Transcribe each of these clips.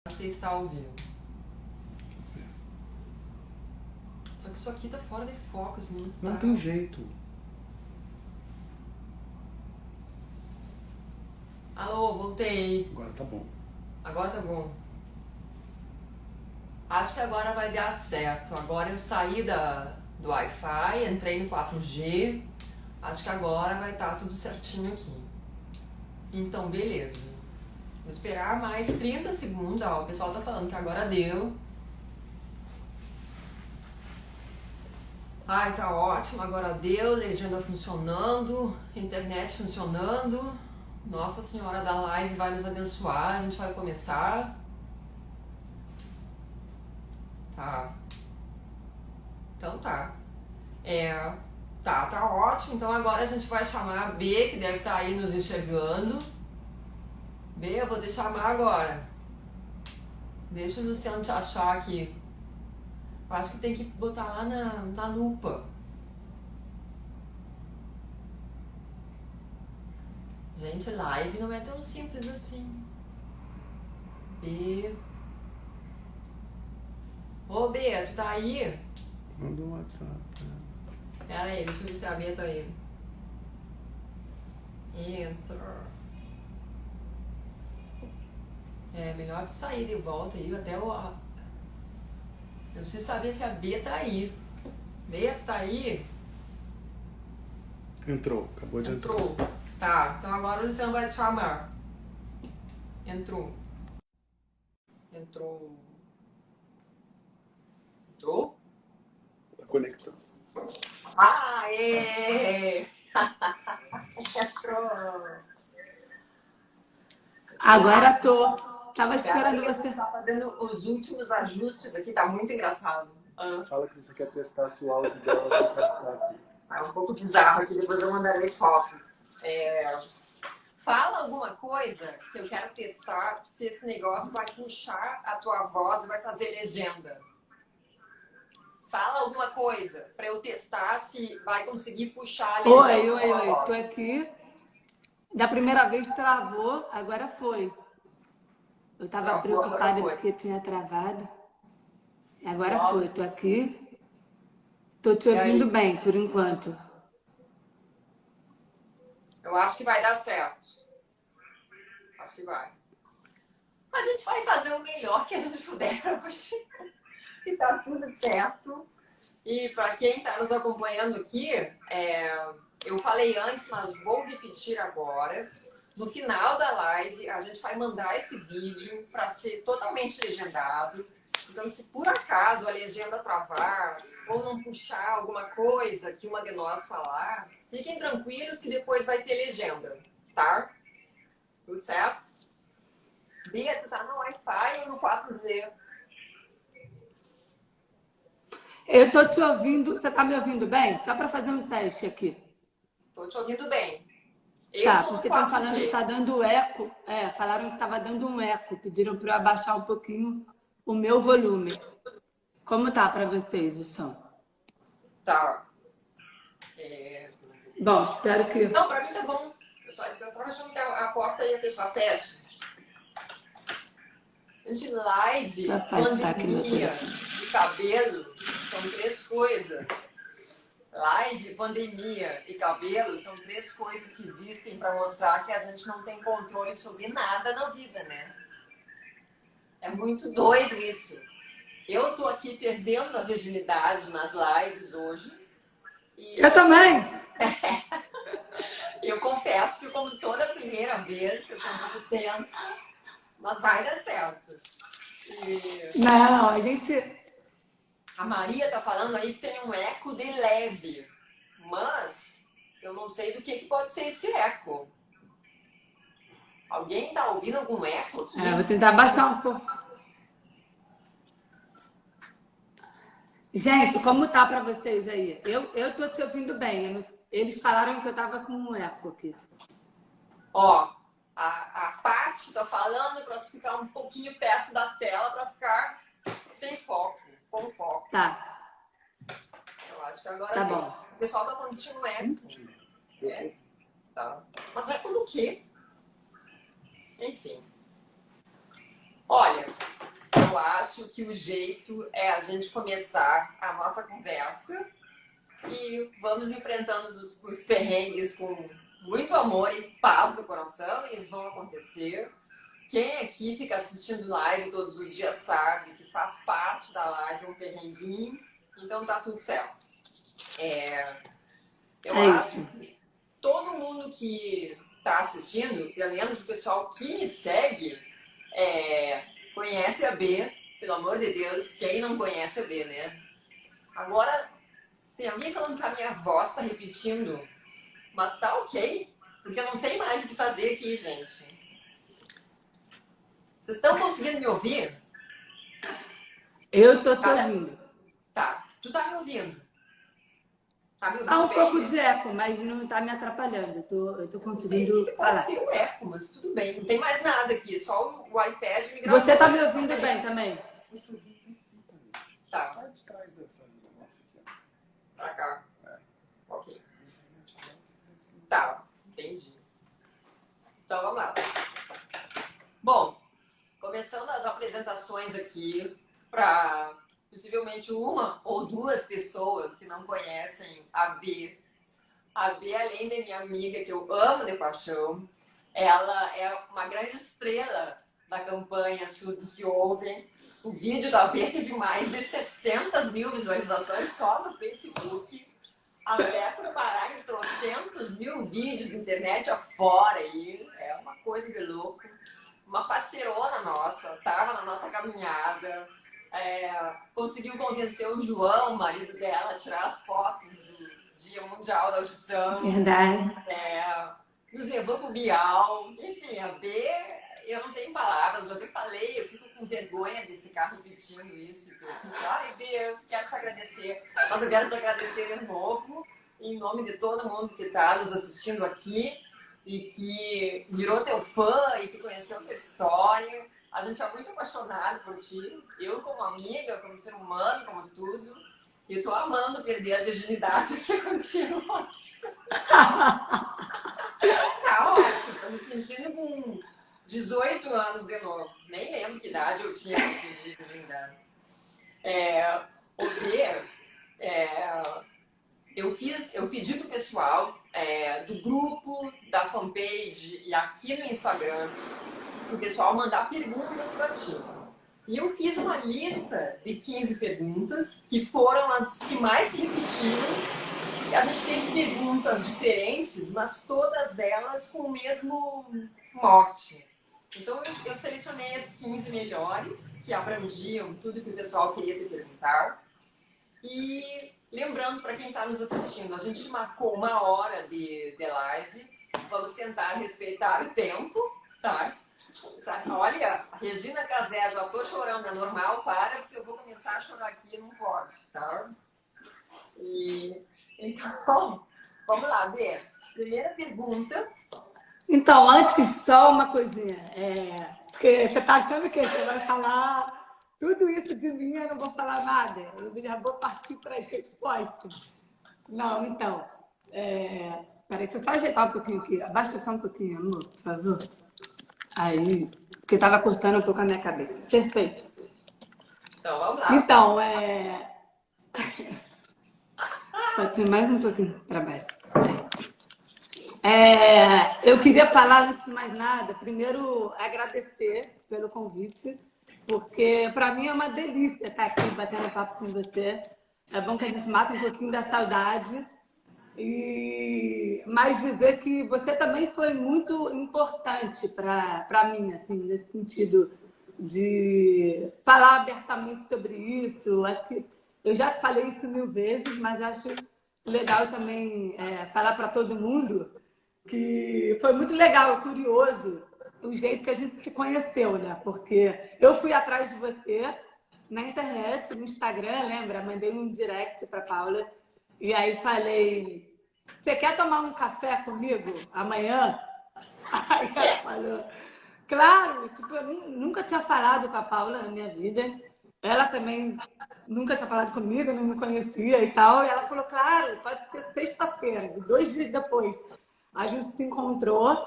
Você está ao vivo. Só que isso aqui tá fora de foco, isso não tá. Não tem jeito. Alô, voltei. Agora tá bom. Agora tá bom. Acho que agora vai dar certo. Agora eu saí do Wi-Fi, entrei no 4G. Acho que agora vai estar tudo certinho aqui. Então, beleza. Vou esperar mais 30 segundos. Ó, o pessoal tá falando que agora deu. Ai, tá ótimo, agora deu. Legenda funcionando, internet funcionando. Nossa Senhora da Live vai nos abençoar. A gente vai começar. Tá. Então tá. Tá ótimo. Então agora a gente vai chamar a B, que deve estar aí nos enxergando. B, eu vou te chamar agora. Deixa o Luciano te achar aqui. Acho que tem que botar lá na lupa. Gente, live não é tão simples assim. B. Ô B, tu tá aí? Manda um WhatsApp. Pera aí, deixa eu ver se a B tá aí. Entra. É melhor tu sair de volta aí, até o... Eu preciso saber se a B tá aí. B, tu tá aí? Entrou, acabou de entrar. Entrou. Tá, então agora o Luciano vai te chamar. Entrou. Entrou. Entrou? Tá conectando. Aê! Entrou. Agora tô. Tava esperando Cara, você. tá fazendo os últimos ajustes aqui, tá muito engraçado. Fala que você quer testar se o áudio dela vai captar aqui. É um pouco bizarro aqui, depois eu mandarei fotos. Fala alguma coisa que eu quero testar se esse negócio vai puxar a tua voz e vai fazer legenda. Fala alguma coisa para eu testar se vai conseguir puxar a legenda. Oi. Tô aqui. Da primeira vez travou, agora foi. Eu tava Travou, preocupada agora foi. porque tinha travado. Agora Logo. foi, tô aqui. Tô te E aí? ouvindo bem, por enquanto. Eu acho que vai dar certo. Acho que vai. A gente vai fazer o melhor que a gente puder hoje. E tá tudo certo. E para quem está nos acompanhando aqui, eu falei antes, mas vou repetir agora. No final da live, a gente vai mandar esse vídeo para ser totalmente legendado. Então, se por acaso a legenda travar ou não puxar alguma coisa que uma de nós falar, fiquem tranquilos que depois vai ter legenda, tá? Tudo certo? Bia, tu tá no Wi-Fi ou no 4G? Eu tô te ouvindo. Você tá me ouvindo bem? Só para fazer um teste aqui. Tô te ouvindo bem. Eu Tá, tô no porque estão falando que 4G. tá dando eco. Falaram que tava dando um eco. Pediram para eu abaixar um pouquinho o meu volume. Como tá para vocês o som? Tá. Bom, espero que... Não, pra mim tá bom. Eu tava achando que a porta ia fechar. Fecha. Gente, live, Deixa eu afastar aqui meu pandemia telefone. e cabelo são três coisas. Live, pandemia e cabelo são três coisas que existem para mostrar que a gente não tem controle sobre nada na vida, né? É muito doido isso. Eu tô aqui perdendo a virginidade nas lives hoje. E Eu também! eu confesso que, como toda primeira vez, eu tô um pouco tensa, mas vai dar certo. Não, a gente... A Maria tá falando aí que tem um eco de leve, mas eu não sei do que pode ser esse eco. Alguém tá ouvindo algum eco aqui? vou tentar baixar um pouco. Gente, como tá pra vocês aí? Eu tô te ouvindo bem. Eles falaram que eu tava com um eco aqui. Ó, a Paty tá falando pra tu ficar um pouquinho perto da tela pra ficar sem foco, com foco. Tá. Eu acho que agora Tá deu. bom. O pessoal tá falando que tinha um eco. Tá. Mas eco do quê? Enfim. Olha, eu acho que o jeito é a gente começar a nossa conversa e vamos enfrentando os perrengues com muito amor e paz no coração, e eles vão acontecer. Quem aqui fica assistindo live todos os dias sabe que faz parte da live um perrenguinho, então tá tudo certo. Eu acho que todo mundo que tá assistindo, pelo menos o pessoal que me segue, conhece a B, pelo amor de Deus, quem não conhece a B, né? Agora, tem alguém falando que a minha voz tá repetindo, mas tá ok, porque eu não sei mais o que fazer aqui, gente. Vocês estão conseguindo me ouvir? Eu tô te ouvindo. Tá. Tu tá me ouvindo? Tá me ouvindo Há um bem, pouco né? de eco, mas não tá me atrapalhando. Eu tô Não sei o conseguindo que pode falar. ser o eco, mas tudo bem. Não tem mais nada aqui, só o iPad e o microfone. Você tá me ouvindo bem também? Tá. Sai de trás dessa linha nossa aqui, ó. Pra cá. Ok. Tá, entendi. Então vamos lá. Bom, começando as apresentações aqui para possivelmente uma ou duas pessoas que não conhecem a B. A B, além de minha amiga, que eu amo de paixão, ela é uma grande estrela da campanha Surdos que Ouvem. O vídeo da B teve mais de 700 mil visualizações só no Facebook. A mulher foi parar em trocentos mil vídeos, internet afora aí. É uma coisa de louco. Uma parceirona nossa, tava na nossa caminhada. Conseguiu convencer o João, o marido dela, a tirar as fotos do Dia Mundial da Audição. Verdade. Nos levou pro Bial. Enfim, a B, eu não tenho palavras, já te falei, eu fico com vergonha de ficar repetindo isso. Eu fico, ai, B, eu quero te agradecer. Mas eu quero te agradecer de novo, em nome de todo mundo que está nos assistindo aqui e que virou teu fã e que conheceu tua história. A gente é muito apaixonado por ti, eu como amiga, como ser humano, como tudo. E eu tô amando perder a virginidade aqui contigo. Tá ótimo, tô me sentindo com 18 anos de novo. Nem lembro que idade eu tinha que pedir virgindade. O B, eu pedi pro pessoal do grupo, da fanpage e aqui no Instagram, pro pessoal mandar perguntas para ti. E eu fiz uma lista de 15 perguntas, que foram as que mais se repetiram. E a gente teve perguntas diferentes, mas todas elas com o mesmo mote. Então eu selecionei as 15 melhores, que abrangiam tudo que o pessoal queria te perguntar. E lembrando para quem está nos assistindo, a gente marcou 1 hora de live. Vamos tentar respeitar o tempo, tá? Olha, Regina Casé, já tô chorando, é normal, porque eu vou começar a chorar aqui, não pode, tá? Então, vamos lá, Bê. Primeira pergunta. Então, antes, só uma coisinha. Porque você tá achando que você vai falar tudo isso de mim, eu não vou falar nada. Eu já vou partir para as respostas. Não, então. Peraí, deixa eu só ajeitar um pouquinho aqui. Abaixa só um pouquinho, amor, por favor. Aí, porque estava cortando um pouco a minha cabeça. Perfeito. Então, vamos lá. Então, pode ir mais um pouquinho para baixo. Eu queria falar, antes de mais nada, primeiro agradecer pelo convite, porque para mim é uma delícia estar aqui batendo papo com você. É bom que a gente mata um pouquinho da saudade. Mas dizer que você também foi muito importante para mim, assim, nesse sentido de falar abertamente sobre isso. Acho que eu já falei isso 1000 vezes, mas acho legal também falar para todo mundo que foi muito legal, curioso, o jeito que a gente se conheceu, né? Porque eu fui atrás de você na internet, no Instagram, lembra? Mandei um direct para Paula e aí falei: você quer tomar um café comigo amanhã? Aí ela falou: claro, tipo, eu nunca tinha falado com a Paula na minha vida. Ela também nunca tinha falado comigo, não me conhecia e tal. E ela falou: claro, pode ser sexta-feira. E 2 dias depois, a gente se encontrou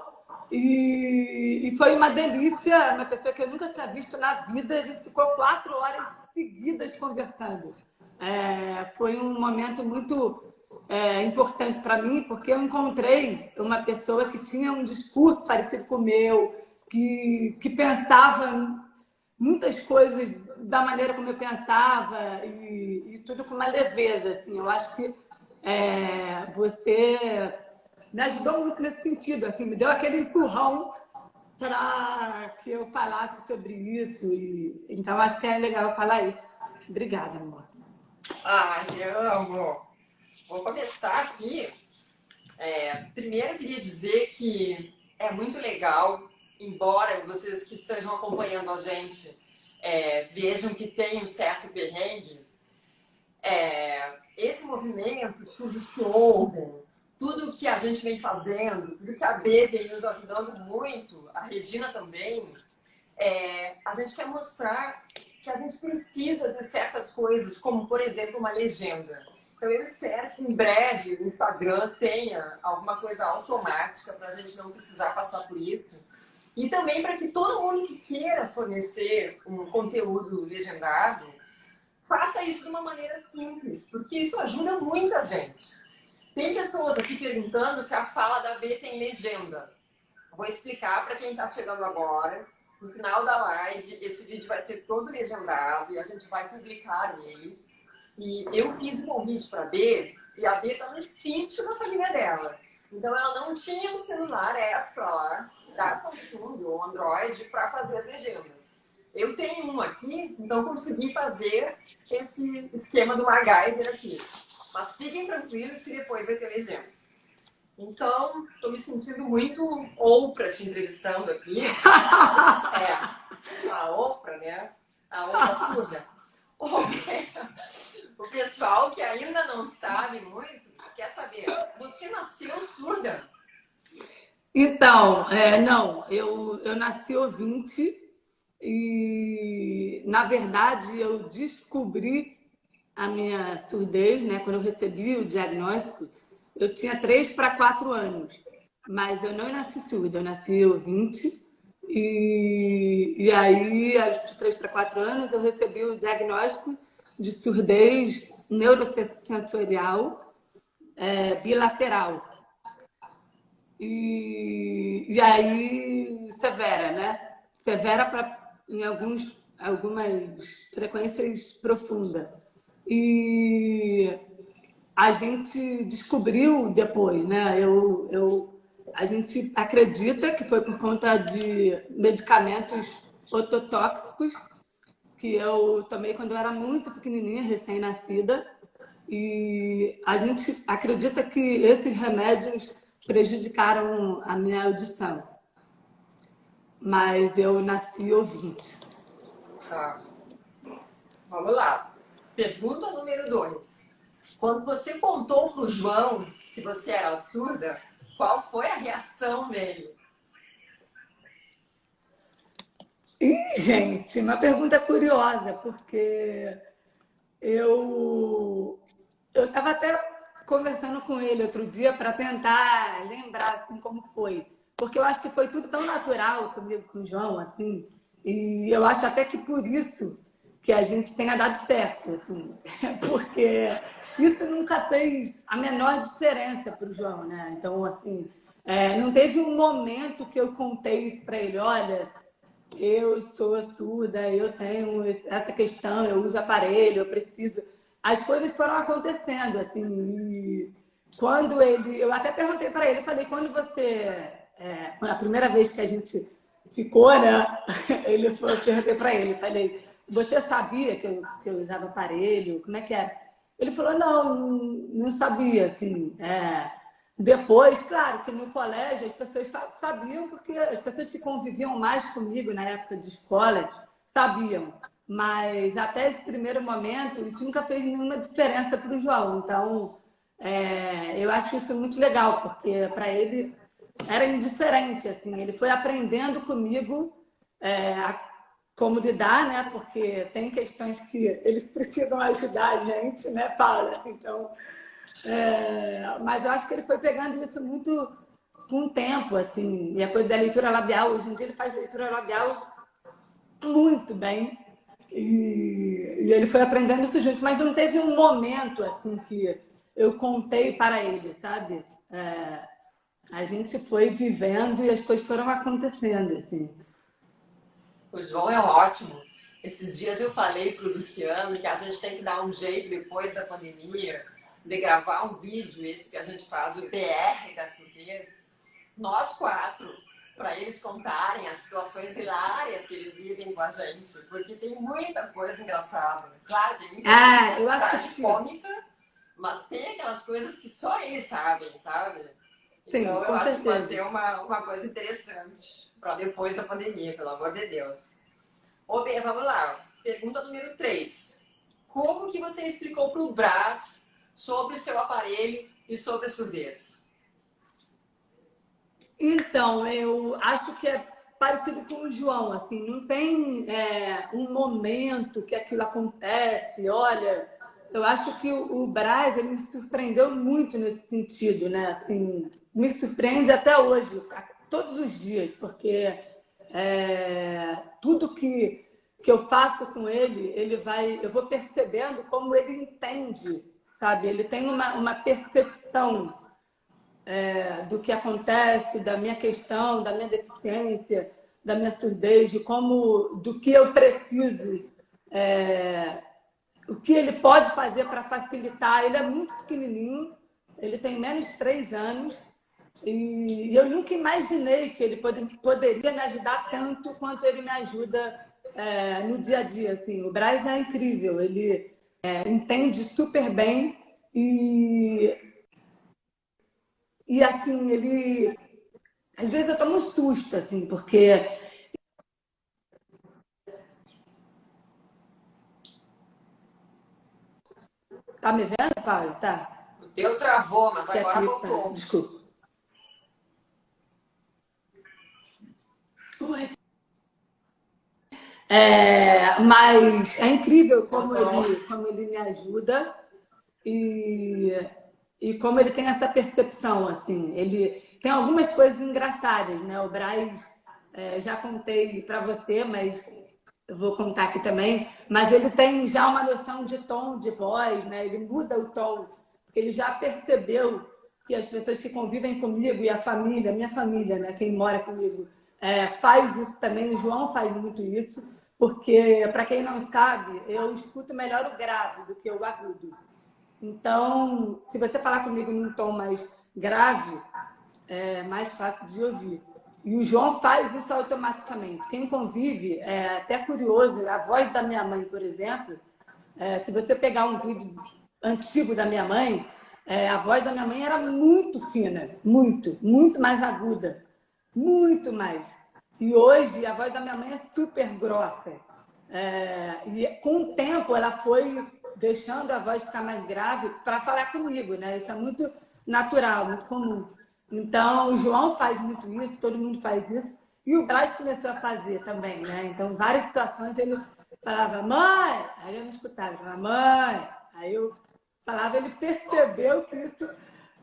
E foi uma delícia, uma pessoa que eu nunca tinha visto na vida. A gente ficou 4 horas seguidas conversando. Foi um momento muito importante para mim, porque eu encontrei uma pessoa que tinha um discurso parecido com o meu, que pensava muitas coisas da maneira como eu pensava e tudo com uma leveza. Assim. Eu acho que você me ajudou muito nesse sentido, assim, me deu aquele empurrão para que eu falasse sobre isso. Então, acho que é legal falar isso. Obrigada, amor. Ai, eu amo. Vou começar aqui. Primeiro, eu queria dizer que é muito legal, embora vocês que estejam acompanhando a gente vejam que tem um certo perrengue, esse movimento, os que ouvem, tudo que a gente vem fazendo, tudo que a B vem nos ajudando muito, a Regina também, a gente quer mostrar que a gente precisa de certas coisas, como, por exemplo, uma legenda. Então, eu espero que em breve o Instagram tenha alguma coisa automática para a gente não precisar passar por isso. E também para que todo mundo que queira fornecer um conteúdo legendado faça isso de uma maneira simples, porque isso ajuda muita gente. Tem pessoas aqui perguntando se a fala da B tem legenda. Vou explicar para quem está chegando agora. No final da live, esse vídeo vai ser todo legendado e a gente vai publicar ele. E eu fiz o convite para a B, e a B está no sítio da família dela. Então ela não tinha um celular extra lá, da Samsung ou Android, para fazer as legendas. Eu tenho um aqui, então consegui fazer esse esquema do MacGyver aqui. Mas fiquem tranquilos que depois vai ter legenda. Então, estou me sentindo muito Oprah te entrevistando aqui. A Oprah, né? A Oprah surda. O pessoal que ainda não sabe muito, quer saber, você nasceu surda? Então, não, eu nasci ouvinte e, na verdade, eu descobri a minha surdez, né? Quando eu recebi o diagnóstico, eu tinha 3 para 4 anos, mas eu não nasci surda, eu nasci ouvinte. E aí, aos 3 para 4 anos, eu recebi o diagnóstico de surdez neurosensorial bilateral. E aí, severa, né? Severa em algumas frequências profundas. E a gente descobriu depois, né? A gente acredita que foi por conta de medicamentos ototóxicos que eu tomei quando eu era muito pequenininha, recém-nascida. E a gente acredita que esses remédios prejudicaram a minha audição. Mas eu nasci ouvinte. Tá. Vamos lá. Pergunta número 2. Quando você contou para o João que você era surda, qual foi a reação dele? Gente, uma pergunta curiosa, porque eu estava até conversando com ele outro dia para tentar lembrar assim, como foi. Porque eu acho que foi tudo tão natural comigo, com o João, assim, e eu acho até que por isso que a gente tenha dado certo, assim, porque isso nunca fez a menor diferença para o João, né? Então, assim, não teve um momento que eu contei isso para ele, olha, eu sou surda, eu tenho essa questão, eu uso aparelho, eu preciso. As coisas foram acontecendo, assim, e quando eu até perguntei para ele, falei, quando a primeira vez que a gente ficou, né, perguntei para ele, falei, você sabia que eu usava aparelho? Como é que era? Ele falou, não sabia, assim, Depois, claro, que no colégio as pessoas sabiam, porque as pessoas que conviviam mais comigo na época de escola sabiam. Mas até esse primeiro momento, isso nunca fez nenhuma diferença para o João. Então, eu acho isso muito legal, porque para ele era indiferente. Assim, ele foi aprendendo comigo como lidar, né? Porque tem questões que eles precisam ajudar a gente, né, Paula? Então... mas eu acho que ele foi pegando isso muito com o tempo, assim, e a coisa da leitura labial, hoje em dia ele faz leitura labial muito bem, e ele foi aprendendo isso junto, mas não teve um momento, assim, que eu contei para ele, sabe? A gente foi vivendo e as coisas foram acontecendo, assim. O João é ótimo. Esses dias eu falei pro Luciano que a gente tem que dar um jeito, depois da pandemia, de gravar um vídeo, esse que a gente faz, o PR da surdez, nós quatro, para eles contarem as situações hilárias que eles vivem com a gente, porque tem muita coisa engraçada. Claro, tem muita coisa Eu assisti. tragicômica, mas tem aquelas coisas que só eles sabem, sabe? Sim, Então eu com acho que vai certeza. ser uma coisa interessante para depois da pandemia, pelo amor de Deus. Ô, Bê, vamos lá. Pergunta número 3. Como que você explicou para o Brás sobre o seu aparelho e sobre a surdez? Então, eu acho que é parecido com o João, assim, não tem um momento que aquilo acontece. Olha, eu acho que o Brás, ele me surpreendeu muito nesse sentido, né? Assim, me surpreende até hoje, todos os dias, porque tudo que eu faço com ele, eu vou percebendo como ele entende, sabe? Ele tem uma percepção do que acontece, da minha questão, da minha deficiência, da minha surdez, do que eu preciso, o que ele pode fazer para facilitar. Ele é muito pequenininho, ele tem menos de 3 anos, e eu nunca imaginei que ele poderia me ajudar tanto quanto ele me ajuda no dia a dia. Assim. O Braz é incrível, ele entende super bem e assim, ele... Às vezes eu tomo um susto, assim, porque... Tá me vendo, Paulo? Tá. O teu travou, mas Que agora aqui, voltou. desculpa. Oi. Mas é incrível como ele me ajuda e como ele tem essa percepção, assim. Ele tem algumas coisas engraçadas, né? O Braz, já contei para você, mas eu vou contar aqui também. Mas ele tem já uma noção de tom de voz, né? Ele muda o tom, porque ele já percebeu que as pessoas que convivem comigo e a família, minha família, né? Quem mora comigo, faz isso também. O João faz muito isso, porque, para quem não sabe, eu escuto melhor o grave do que o agudo. Então, se você falar comigo num tom mais grave, é mais fácil de ouvir. E o João faz isso automaticamente. Quem convive, é até curioso, a voz da minha mãe, por exemplo, se você pegar um vídeo antigo da minha mãe, a voz da minha mãe era muito fina, muito mais aguda, muito mais. E hoje a voz da minha mãe é super grossa. E com o tempo ela foi deixando a voz ficar mais grave para falar comigo, né? Isso é muito natural, muito comum. Então, o João faz muito isso, todo mundo faz isso. E o Braz começou a fazer também, né? Então, em várias situações ele falava, mãe! Aí eu não escutava, ele falava, mãe! Aí eu falava, ele percebeu que isso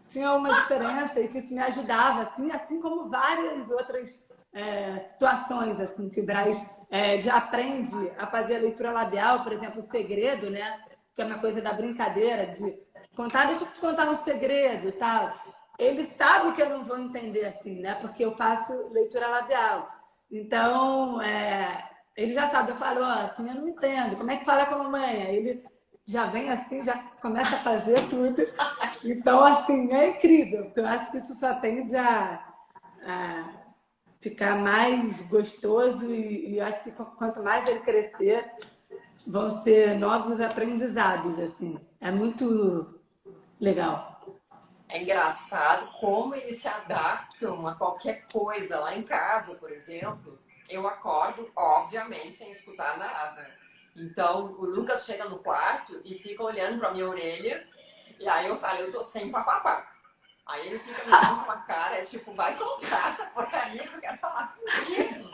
tinha uma diferença e que isso me ajudava, assim como várias outras situações, assim, que o Braz já aprende a fazer a leitura labial, por exemplo, o segredo, né? Que é uma coisa da brincadeira, de contar, deixa eu te contar um segredo e tal. Ele sabe que eu não vou entender assim, né? Porque eu faço leitura labial. Então, ele já sabe. Eu falo, assim, eu não entendo. Como é que fala com a mamãe? Aí ele já vem assim, já começa a fazer tudo. Então, assim, é incrível. Porque eu acho que isso só tende a ficar mais gostoso e acho que quanto mais ele crescer, vão ser novos aprendizados, assim. É muito legal. É engraçado como eles se adaptam a qualquer coisa. Lá em casa, por exemplo, eu acordo, obviamente, sem escutar nada. Então, o Lucas chega no quarto e fica olhando pra minha orelha. E aí eu falo, eu tô sem papapá. Aí ele fica me olhando com uma cara, tipo, vai colocar essa porcaria que eu quero falar contigo.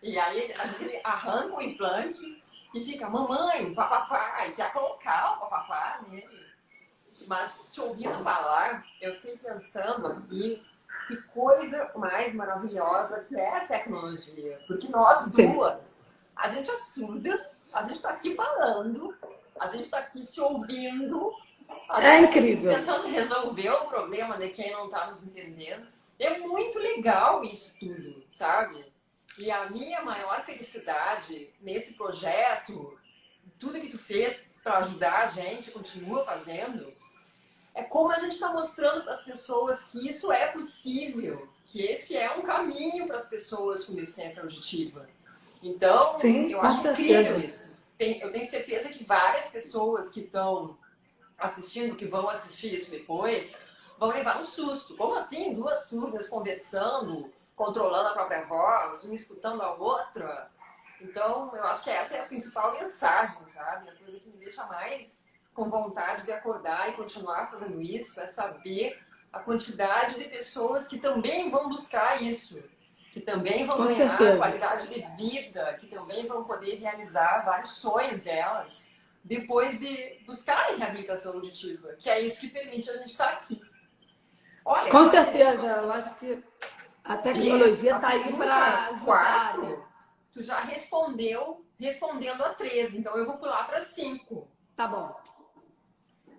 E aí, às vezes, ele arranca o implante e fica, mamãe, papapá, e quer colocar o papapá nele. Mas, te ouvindo falar, eu fiquei pensando aqui que coisa mais maravilhosa que é a tecnologia. Porque nós Sim. duas, a gente é surda, a gente está aqui falando, a gente está aqui se ouvindo, a É gente tá incrível. tentando resolver o problema de quem não está nos entendendo. É muito legal isso tudo, sabe? E a minha maior felicidade nesse projeto, tudo que tu fez para ajudar a gente, continua fazendo, é como a gente está mostrando para as pessoas que isso é possível, que esse é um caminho para as pessoas com deficiência auditiva. Então, Sim, eu com acho incrível certeza. isso. Eu tenho certeza que várias pessoas que estão assistindo, que vão assistir isso depois, vão levar um susto. Como assim? Duas surdas conversando, controlando a própria voz, uma escutando a outra. Então, eu acho que essa é a principal mensagem, sabe? A coisa que me deixa mais com vontade de acordar e continuar fazendo isso é saber a quantidade de pessoas que também vão buscar isso, que também vão Com ganhar certeza. qualidade de vida, que também vão poder realizar vários sonhos delas depois de buscarem reabilitação auditiva, que é isso que permite a gente estar aqui. Olha, Com certeza. Eu acho que a e tecnologia a está aí para pergunta ajudar, né? 4, tu já respondeu respondendo a 13, então eu vou pular para 5. Tá bom.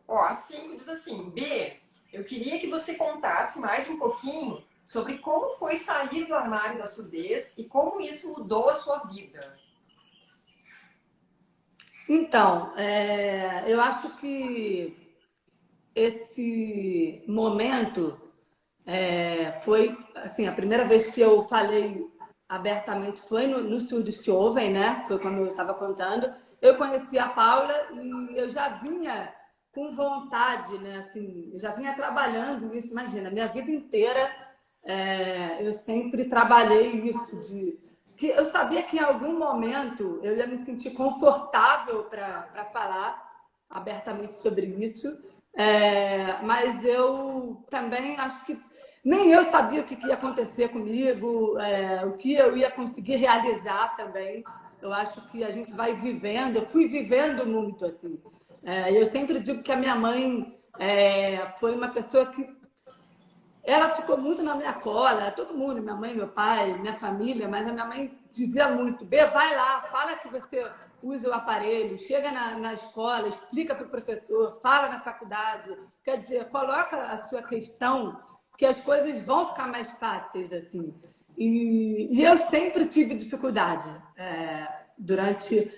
Ó, a 5 diz assim: B, eu queria que você contasse mais um pouquinho sobre como foi sair do armário da surdez e como isso mudou a sua vida. Então, eu acho que esse momento foi assim, a primeira vez que eu falei abertamente foi nos Surdos que Ouvem, né? Foi quando eu estava contando. Eu conheci a Paula e eu já vinha com vontade, né? Assim, eu já vinha trabalhando isso, imagina, minha vida inteira eu sempre trabalhei isso que eu sabia que em algum momento eu ia me sentir confortável para falar abertamente sobre isso, mas eu também acho que nem eu sabia o que ia acontecer comigo, o que eu ia conseguir realizar também. Eu acho que a gente vai vivendo, eu fui vivendo muito assim. Eu sempre digo que a minha mãe foi uma pessoa que ela ficou muito na minha cola, todo mundo, minha mãe, meu pai, minha família, mas a minha mãe dizia muito: Bê, vai lá, fala que você usa o aparelho, chega na escola, explica para o professor, fala na faculdade. Quer dizer, coloca a sua questão que as coisas vão ficar mais fáceis, assim. E eu sempre tive dificuldade durante,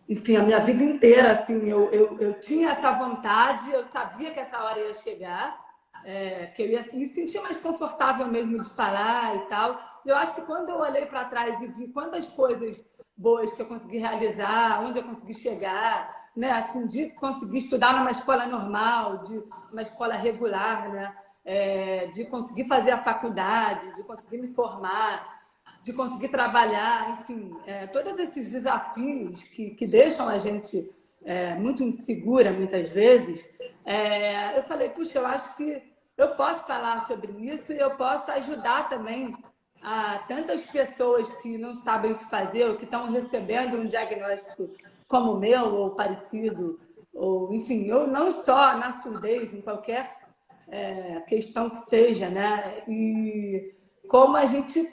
enfim, a minha vida inteira, assim, eu tinha essa vontade, eu sabia que essa hora ia chegar, que eu ia me sentir mais confortável mesmo de falar e tal. Eu acho que quando eu olhei para trás e vi quantas coisas boas que eu consegui realizar, onde eu consegui chegar, né? Assim, de conseguir estudar numa escola normal, de uma escola regular, né? De conseguir fazer a faculdade, de conseguir me formar, de conseguir trabalhar, enfim, todos esses desafios que deixam a gente muito insegura muitas vezes, eu falei, puxa, eu acho que eu posso falar sobre isso e eu posso ajudar também a tantas pessoas que não sabem o que fazer ou que estão recebendo um diagnóstico como o meu ou parecido, ou enfim, eu não só na surdez, em qualquer questão que seja, né? E como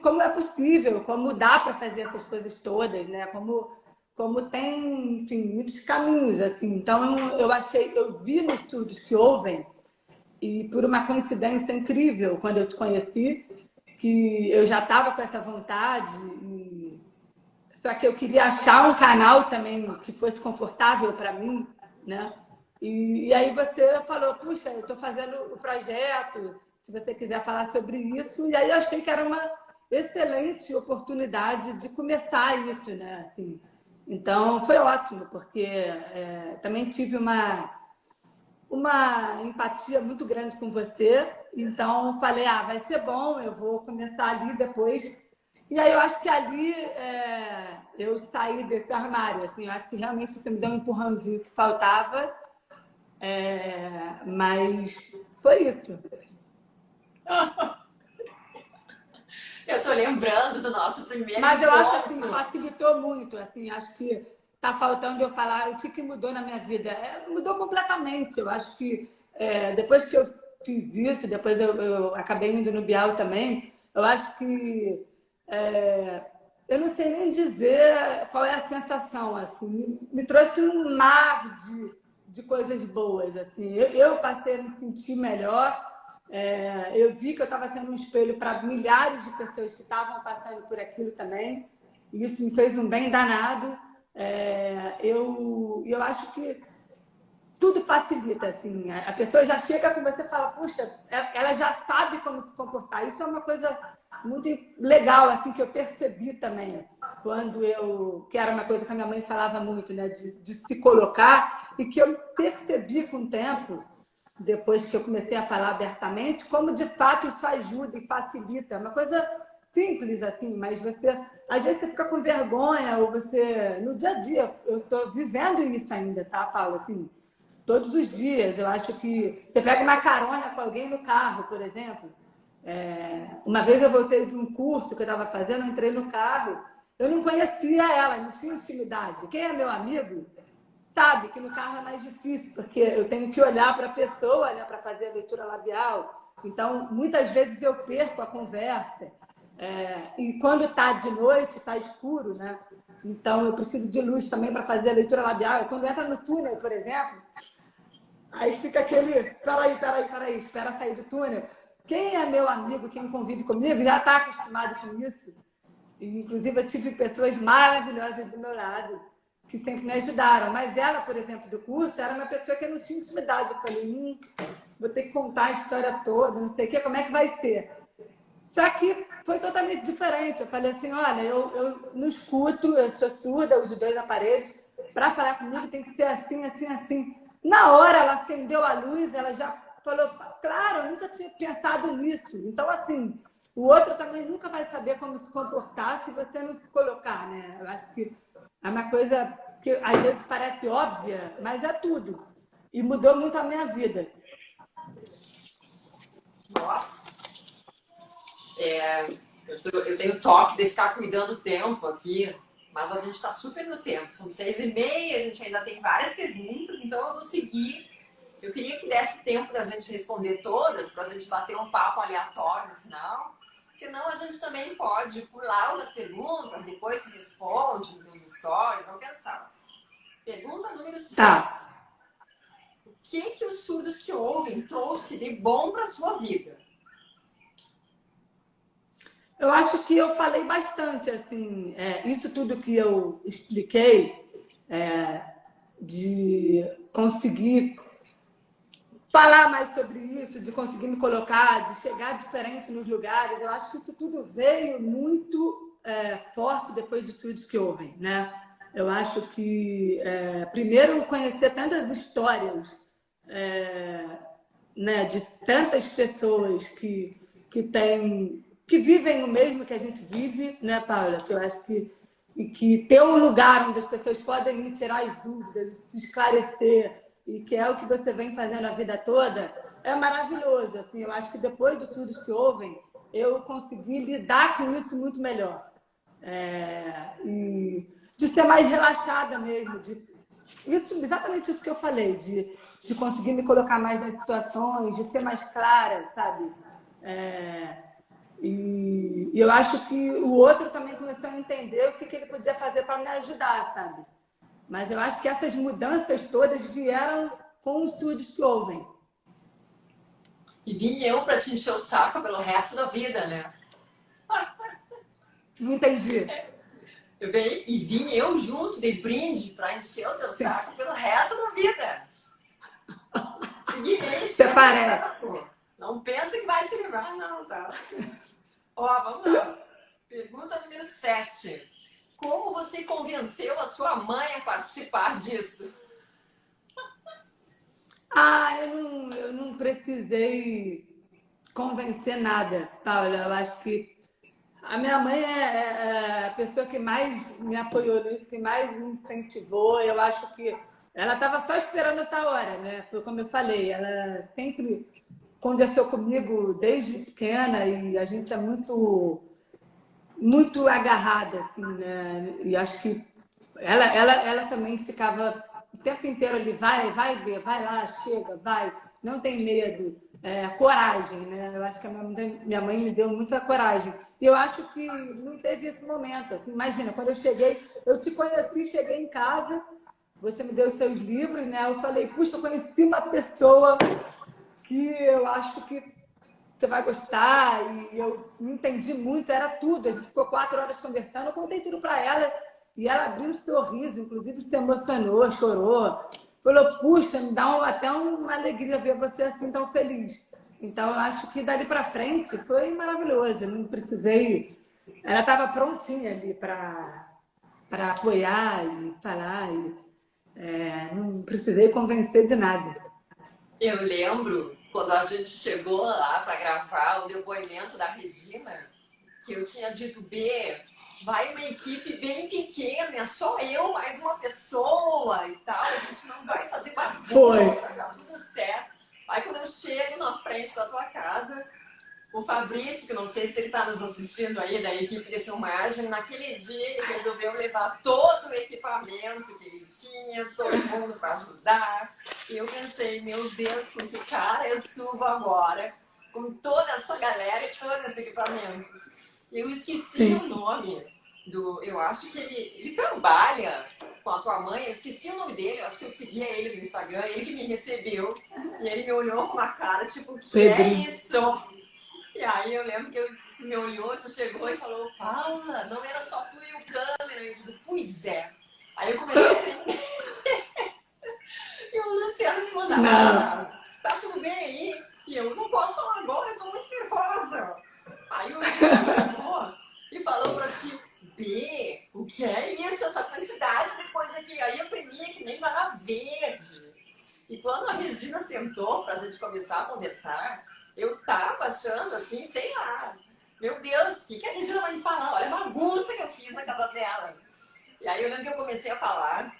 como é possível, como dá para fazer essas coisas todas, né? Como tem, enfim, muitos caminhos, assim. Então, eu vi nos Surdos que Ouvem, e por uma coincidência incrível, quando eu te conheci, que eu já estava com essa vontade, só que eu queria achar um canal também que fosse confortável para mim, né? E aí você falou, puxa, eu estou fazendo o projeto, se você quiser falar sobre isso. E aí eu achei que era uma excelente oportunidade de começar isso, né? Assim, então foi ótimo, porque também tive uma empatia muito grande com você. Então falei, vai ser bom, eu vou começar ali depois. E aí eu acho que ali eu saí desse armário, assim, eu acho que realmente você me deu um empurrãozinho que faltava, mas foi isso. Eu tô lembrando do nosso primeiro Mas eu acho assim, encontro. facilitou muito, assim, acho que tá faltando eu falar o que mudou na minha vida. Mudou completamente. Eu acho que depois que eu fiz isso, depois eu acabei indo no Bial também. Eu acho que eu não sei nem dizer qual é a sensação, assim, me trouxe um mar de coisas boas, assim. Eu passei a me sentir melhor. Eu vi que eu estava sendo um espelho para milhares de pessoas que estavam passando por aquilo também. E isso me fez um bem danado. Eu acho que tudo facilita, assim. A pessoa já chega com você e fala, puxa, ela já sabe como se comportar. Isso é uma coisa muito legal, assim, que eu percebi também, que era uma coisa que a minha mãe falava muito, né, de se colocar, e que eu percebi com o tempo, depois que eu comecei a falar abertamente, como de fato isso ajuda e facilita. É uma coisa simples, assim, mas às vezes você fica com vergonha, ou no dia a dia, eu estou vivendo isso ainda, tá, Paula? Assim, todos os dias. Eu acho que você pega uma carona com alguém no carro, por exemplo. Uma vez eu voltei de um curso que eu estava fazendo, eu entrei no carro, eu não conhecia ela, não tinha intimidade. Quem é meu amigo sabe que no carro é mais difícil, porque eu tenho que olhar para a pessoa, né, para fazer a leitura labial. Então, muitas vezes eu perco a conversa. E quando está de noite, está escuro, né? Então, eu preciso de luz também para fazer a leitura labial. Quando entra no túnel, por exemplo, aí fica aquele... Peraí, espera sair do túnel. Quem é meu amigo, quem convive comigo, já está acostumado com isso. E, inclusive, eu tive pessoas maravilhosas do meu lado, que sempre me ajudaram. Mas ela, por exemplo, do curso, era uma pessoa que eu não tinha intimidade. Eu falei, vou ter que contar a história toda, não sei o quê, como é que vai ser? Só que foi totalmente diferente. Eu falei assim, olha, eu não escuto, eu sou surda, uso 2 aparelhos. Para falar comigo tem que ser assim, assim, assim. Na hora ela acendeu a luz, ela já falou, claro, eu nunca tinha pensado nisso. Então, assim, o outro também nunca vai saber como se comportar se você não se colocar, né? Eu acho que é uma coisa que às vezes parece óbvia, mas é tudo. E mudou muito a minha vida. Nossa. Eu tenho toque de ficar cuidando do tempo aqui, mas a gente está super no tempo. São 6h30, a gente ainda tem várias perguntas, então eu vou seguir. Eu queria que desse tempo da gente responder todas, para a gente bater um papo aleatório no final. Senão a gente também pode pular umas perguntas, depois que responde nos stories, vamos pensar. Pergunta número 6. Tá. O que os surdos que ouvem trouxe de bom para a sua vida? Eu acho que eu falei bastante, assim, isso tudo que eu expliquei, de conseguir falar mais sobre isso, de conseguir me colocar, de chegar diferente nos lugares. Eu acho que isso tudo veio muito forte depois de Surdos que Ouvem, né? Eu acho que, primeiro, conhecer tantas histórias, né, de tantas pessoas que vivem o mesmo que a gente vive, né, Paula? Que eu acho que ter um lugar onde as pessoas podem ir tirar as dúvidas, se esclarecer, e que é o que você vem fazendo a vida toda, é maravilhoso. Assim, eu acho que depois de Surdos que Ouvem, eu consegui lidar com isso muito melhor. E de ser mais relaxada mesmo, exatamente isso que eu falei, de conseguir me colocar mais nas situações, de ser mais clara, sabe? E eu acho que o outro também começou a entender o que ele podia fazer para me ajudar, sabe? Mas eu acho que essas mudanças todas vieram com os Surdos que Ouvem. E vim eu para te encher o saco pelo resto da vida, né? Não entendi. Vim eu junto de brinde para encher o teu saco pelo resto da vida. Você parece. Não pensa que vai se livrar, não, tá? Ó, vamos lá. Pergunta número 7. Como você convenceu a sua mãe a participar disso? Eu não precisei convencer nada, Paula. Eu acho que a minha mãe é a pessoa que mais me apoiou nisso, que mais me incentivou. Eu acho que ela estava só esperando essa hora, né? Foi como eu falei, ela sempre conversou comigo desde pequena e a gente é muito agarrada, assim, né? E acho que ela também ficava o tempo inteiro ali, vai ver, vai lá, chega, vai, não tem medo. coragem, né? Eu acho que a minha mãe me deu muita coragem. E eu acho que não teve esse momento. Assim, imagina, quando eu cheguei, eu te conheci, cheguei em casa, você me deu os seus livros, né? Eu falei, puxa, eu conheci uma pessoa que eu acho que você vai gostar. E eu não entendi muito, era tudo. A gente ficou 4 horas conversando, eu contei tudo para ela. E ela abriu um sorriso, inclusive se emocionou, chorou. Falou, puxa, me dá até uma alegria ver você assim tão feliz. Então, eu acho que dali para frente foi maravilhoso. Eu não precisei... Ela estava prontinha ali para apoiar e falar. Não precisei convencer de nada. Eu lembro quando a gente chegou lá para gravar o depoimento da Regina, que eu tinha dito, B, vai uma equipe bem pequena, é só eu mais uma pessoa e tal, a gente não vai fazer bagunça, tá tudo certo. Aí quando eu chego na frente da tua casa, o Fabrício, que não sei se ele está nos assistindo aí, da equipe de filmagem, naquele dia ele resolveu levar todo o equipamento que ele tinha, todo mundo para ajudar. E eu pensei, meu Deus, com que cara eu subo agora, com toda essa galera e todo esse equipamento. Eu esqueci o nome do... Eu acho que ele trabalha com a tua mãe, eu esqueci o nome dele, eu acho que eu seguia ele no Instagram, ele que me recebeu, e ele me olhou com uma cara, tipo, que é isso? E aí eu lembro que tu me olhou, tu chegou e falou, Paula, não era só tu e o câmera. Eu digo, pois é. Aí eu comecei a tremer. E o Luciano me mandava mensagem, tá tudo bem aí? E eu não posso falar agora, eu tô muito nervosa. Aí o Luciano chegou e falou pra ti, B, o que é isso, essa quantidade de coisa aqui? Aí eu tremia que nem vara verde. E quando a Regina sentou pra gente começar a conversar, eu tava achando assim, sei lá, meu Deus, o que a Regina vai me falar? Olha a bagunça que eu fiz na casa dela. E aí eu lembro que eu comecei a falar,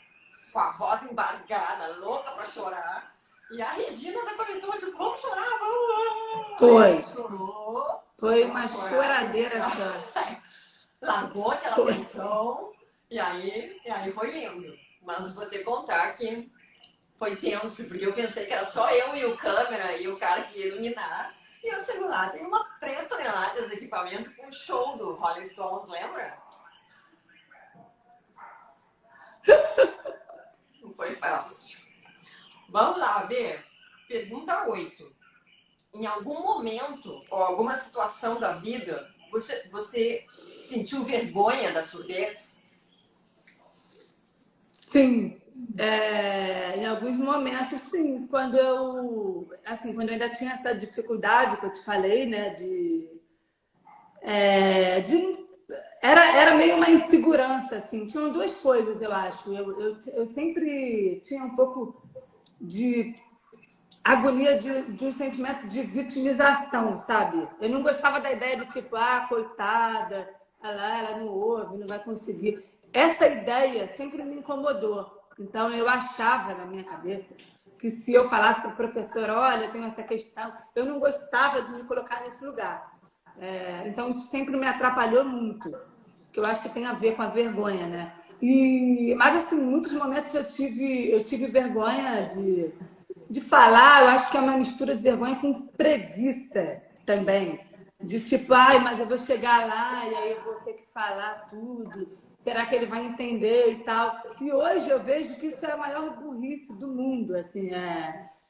com a voz embargada, louca pra chorar. E a Regina já começou, tipo, vamos chorar, vamos. Foi. Chorou. Foi uma choradeira só. Largou aquela tensão. E aí foi lindo. Mas vou ter que contar que foi tenso, porque eu pensei que era só eu e o câmera e o cara que ia iluminar. E eu chego lá, tem 3 toneladas de equipamento com o show do Rolling Stones, lembra? Não foi fácil. Vamos lá, B. Pergunta 8. Em algum momento ou alguma situação da vida, você sentiu vergonha da surdez? Sim. Em alguns momentos, sim. Quando eu ainda tinha essa dificuldade que eu te falei, né, era meio uma insegurança, assim. Tinham 2 coisas, eu acho. Eu sempre tinha um pouco de agonia de um sentimento de vitimização, sabe? Eu não gostava da ideia de tipo, coitada, ela não ouve, não vai conseguir. Essa ideia sempre me incomodou. Então, eu achava na minha cabeça que se eu falasse para o professor, olha, eu tenho essa questão, eu não gostava de me colocar nesse lugar. Então, isso sempre me atrapalhou muito, que eu acho que tem a ver com a vergonha, né? Mas, assim, em muitos momentos eu tive vergonha de falar, eu acho que é uma mistura de vergonha com preguiça também. De tipo, mas eu vou chegar lá e aí eu vou ter que falar tudo. Será que ele vai entender e tal? E hoje eu vejo que isso é a maior burrice do mundo. Assim,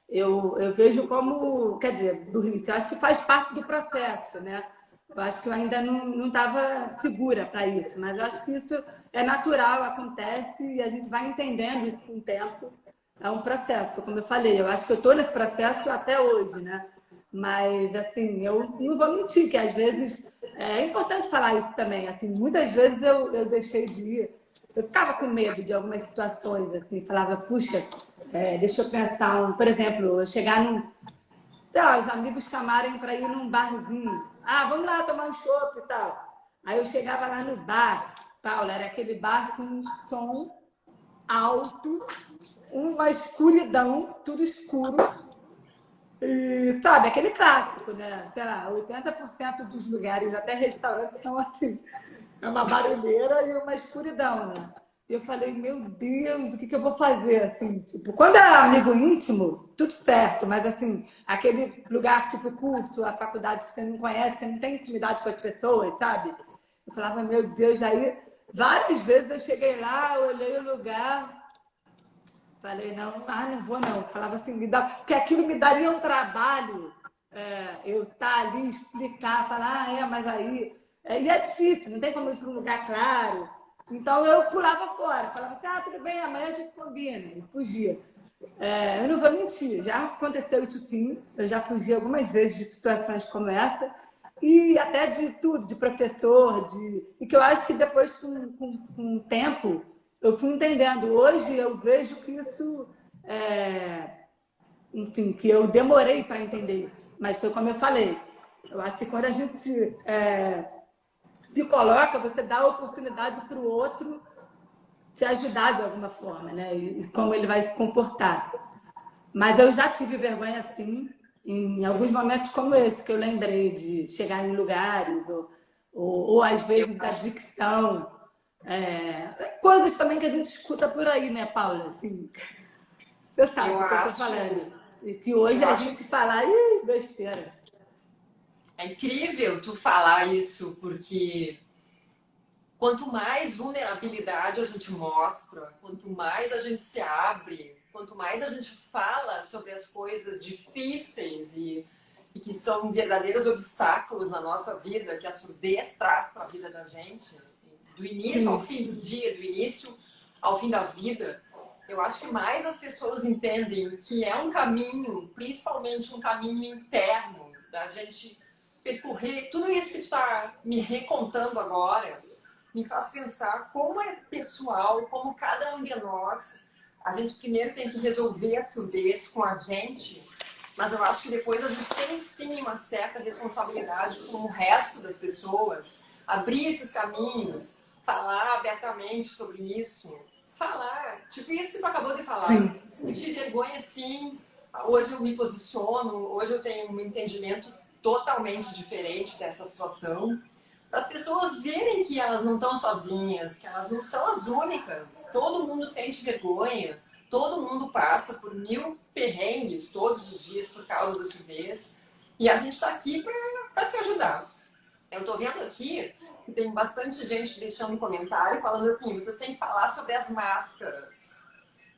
eu vejo como, quer dizer, burrice, eu acho que faz parte do processo, né? Eu acho que eu ainda não estava segura para isso, mas eu acho que isso é natural, acontece e a gente vai entendendo isso com o tempo. É um processo, como eu falei, eu acho que eu estou nesse processo até hoje, né? Mas, assim, eu não vou mentir, que às vezes é importante falar isso também. Assim, muitas vezes eu deixei de ir, eu ficava com medo de algumas situações, assim, falava, puxa, deixa eu pensar, por exemplo, eu chegar sei lá, os amigos chamarem para ir num barzinho, vamos lá tomar um chopp e tal. Aí eu chegava lá no bar, Paula, era aquele bar com um som alto, uma escuridão, tudo escuro. E, sabe, aquele clássico, né? Sei lá, 80% dos lugares, até restaurantes, são assim. É uma barulheira e uma escuridão, né? E eu falei, meu Deus, o que eu vou fazer? Assim, tipo, quando é amigo íntimo, tudo certo, mas assim, aquele lugar tipo curso, a faculdade que você não conhece, você não tem intimidade com as pessoas, sabe? Eu falava, meu Deus, aí várias vezes eu cheguei lá, olhei o lugar, falei, não, não vou não. Falava assim, porque aquilo me daria um trabalho, eu estar ali, explicar, falar, mas aí. E é difícil, não tem como ir para um lugar claro. Então eu pulava fora, falava assim, tudo bem, amanhã a gente combina, e fugia. Eu não vou mentir, já aconteceu isso sim, eu já fugi algumas vezes de situações como essa, e até de tudo, de professor, e que eu acho que depois, com o tempo, eu fui entendendo. Hoje eu vejo que isso, enfim, que eu demorei para entender isso, mas foi como eu falei, eu acho que quando a gente se coloca, você dá a oportunidade para o outro te ajudar de alguma forma, né? E como ele vai se comportar. Mas eu já tive vergonha, sim, em alguns momentos como esse, que eu lembrei de chegar em lugares, ou às vezes da dicção. Coisas também que a gente escuta por aí, né, Paula? Assim, você sabe o que eu estou falando. E que hoje a gente fala, besteira. É incrível tu falar isso, porque quanto mais vulnerabilidade a gente mostra, quanto mais a gente se abre, quanto mais a gente fala sobre as coisas difíceis e que são verdadeiros obstáculos na nossa vida, que a surdez traz para a vida da gente, do início ao fim do dia, do início ao fim da vida, eu acho que mais as pessoas entendem que é um caminho, principalmente um caminho interno, da gente percorrer tudo isso que tu está me recontando agora, me faz pensar como é pessoal, como cada um de nós, a gente primeiro tem que resolver a surdez com a gente, mas eu acho que depois a gente tem sim uma certa responsabilidade com o resto das pessoas, abrir esses caminhos, falar abertamente sobre isso, falar, tipo isso que tu acabou de falar, sentir vergonha sim, hoje eu me posiciono, hoje eu tenho um entendimento totalmente diferente dessa situação, para as pessoas verem que elas não estão sozinhas, que elas não são as únicas. Todo mundo sente vergonha, todo mundo passa por 1000 perrengues todos os dias por causa da surdez. E a gente está aqui para se ajudar. Eu estou vendo aqui que tem bastante gente deixando um comentário falando assim, vocês têm que falar sobre as máscaras.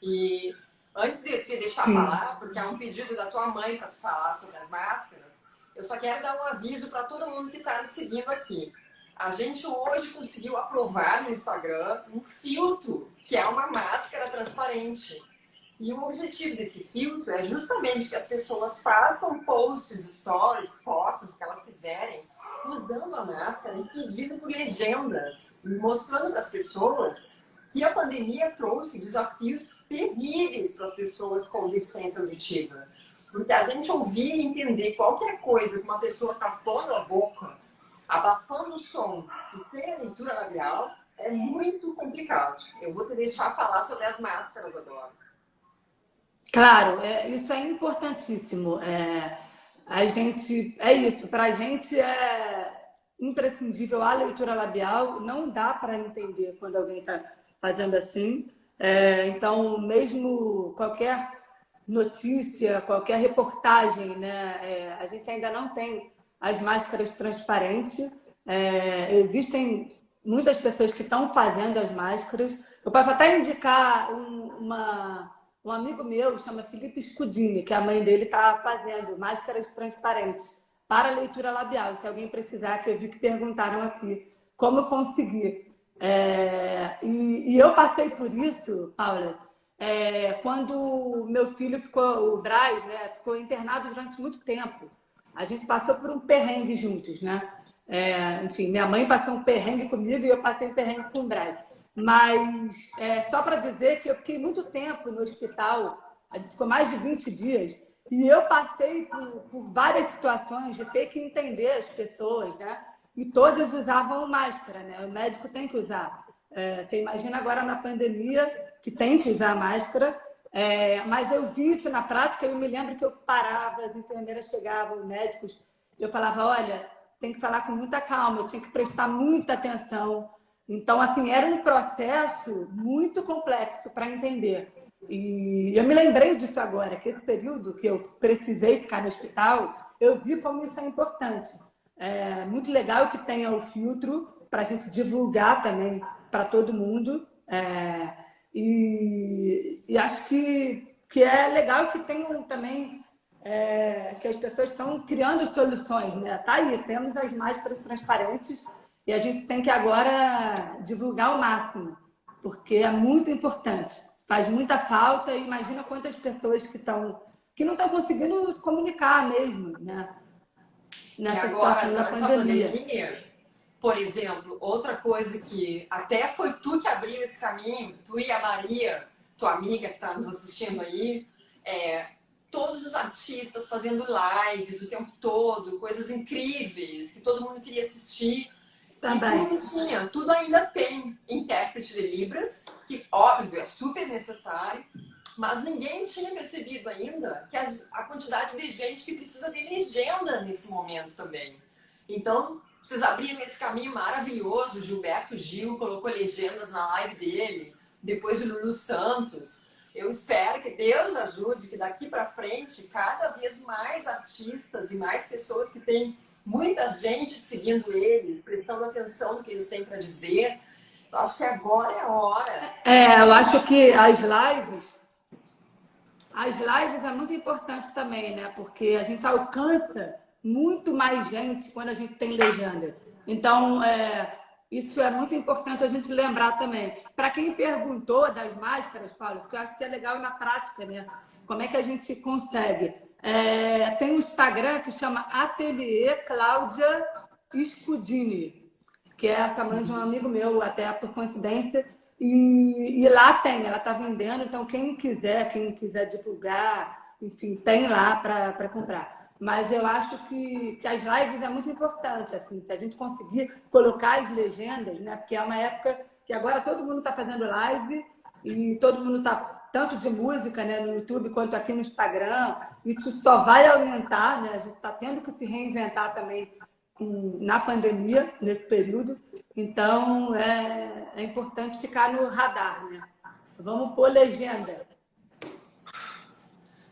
E antes de te deixar falar, porque é um pedido da tua mãe para falar sobre as máscaras, eu só quero dar um aviso para todo mundo que está nos seguindo aqui. A gente hoje conseguiu aprovar no Instagram um filtro, que é uma máscara transparente. E o objetivo desse filtro é justamente que as pessoas façam posts, stories, fotos, que elas quiserem, usando a máscara e pedindo por legendas, mostrando para as pessoas que a pandemia trouxe desafios terríveis para as pessoas com deficiência auditiva. Porque a gente ouvir e entender qualquer coisa que uma pessoa está pondo a boca, abafando o som e sem a leitura labial, é muito complicado. Eu vou te deixar falar sobre as máscaras agora. Claro, isso é importantíssimo. Isso, para a gente é imprescindível a leitura labial, não dá para entender quando alguém está fazendo assim. Então, mesmo qualquer notícia, qualquer reportagem, né, a gente ainda não tem as máscaras transparentes. Existem muitas pessoas que estão fazendo as máscaras. Eu posso até indicar um amigo meu, chama Felipe Scudini, que a mãe dele está fazendo máscaras transparentes para leitura labial. Se alguém precisar, que eu vi que perguntaram aqui como conseguir. E eu passei por isso, Paula, quando meu filho ficou, o Braz, né, ficou internado durante muito tempo. A gente passou por um perrengue juntos, né? Enfim, minha mãe passou um perrengue comigo e eu passei um perrengue com o Braz. Mas só para dizer que eu fiquei muito tempo no hospital, a gente ficou mais de 20 dias, e eu passei por várias situações de ter que entender as pessoas, né? E todas usavam máscara, né? O médico tem que usar. Você imagina agora na pandemia que tem que usar máscara, mas eu vi isso na prática. Eu me lembro que eu parava, as enfermeiras chegavam, os médicos, eu falava, olha, tem que falar com muita calma, eu tinha que prestar muita atenção. Então, assim, era um processo muito complexo para entender. E eu me lembrei disso agora, que esse período que eu precisei ficar no hospital, eu vi como isso é importante. É muito legal que tenha o filtro para a gente divulgar também para todo mundo. E acho que é legal que tenham também que as pessoas estão criando soluções, né? Tá aí, temos as máscaras transparentes e a gente tem que agora divulgar ao máximo, porque é muito importante. Faz muita falta e imagina quantas pessoas que não estão conseguindo se comunicar mesmo, né? E Nessa agora, situação da durante a pandemia. pandemia, por exemplo, outra coisa que até foi tu que abriu esse caminho, tu e a Maria, tua amiga que está nos assistindo aí, todos os artistas fazendo lives o tempo todo, coisas incríveis, que todo mundo queria assistir. E Também. tudo tinha, tudo ainda tem intérprete de Libras, que óbvio é super necessário, mas ninguém tinha percebido ainda que a quantidade de gente que precisa de legenda nesse momento também. Então, vocês abriram esse caminho maravilhoso, o Gilberto Gil colocou legendas na live dele, depois o Lulu Santos. Eu espero que Deus ajude, que daqui para frente, cada vez mais artistas e mais pessoas que têm muita gente seguindo eles, prestando atenção no que eles têm para dizer. Eu acho que agora é a hora. Eu acho que as lives é muito importante também, né? Porque a gente alcança muito mais gente quando a gente tem legenda. Então, isso é muito importante a gente lembrar também. Para quem perguntou das máscaras, Paulo, porque eu acho que é legal na prática, né? Como é que a gente consegue? Tem um Instagram que chama Ateliê Cláudia Scudini, que é essa mãe de um amigo meu, até por coincidência, e lá tem, ela está vendendo, então quem quiser divulgar, enfim, tem lá para comprar. Mas eu acho que as lives é muito importante, assim, se a gente conseguir colocar as legendas, né? Porque é uma época que agora todo mundo está fazendo live e todo mundo está tanto de música, né, no YouTube quanto aqui no Instagram. Isso só vai aumentar, né? A gente está tendo que se reinventar também na pandemia, nesse período. Então, é importante ficar no radar, né? Vamos pôr legenda.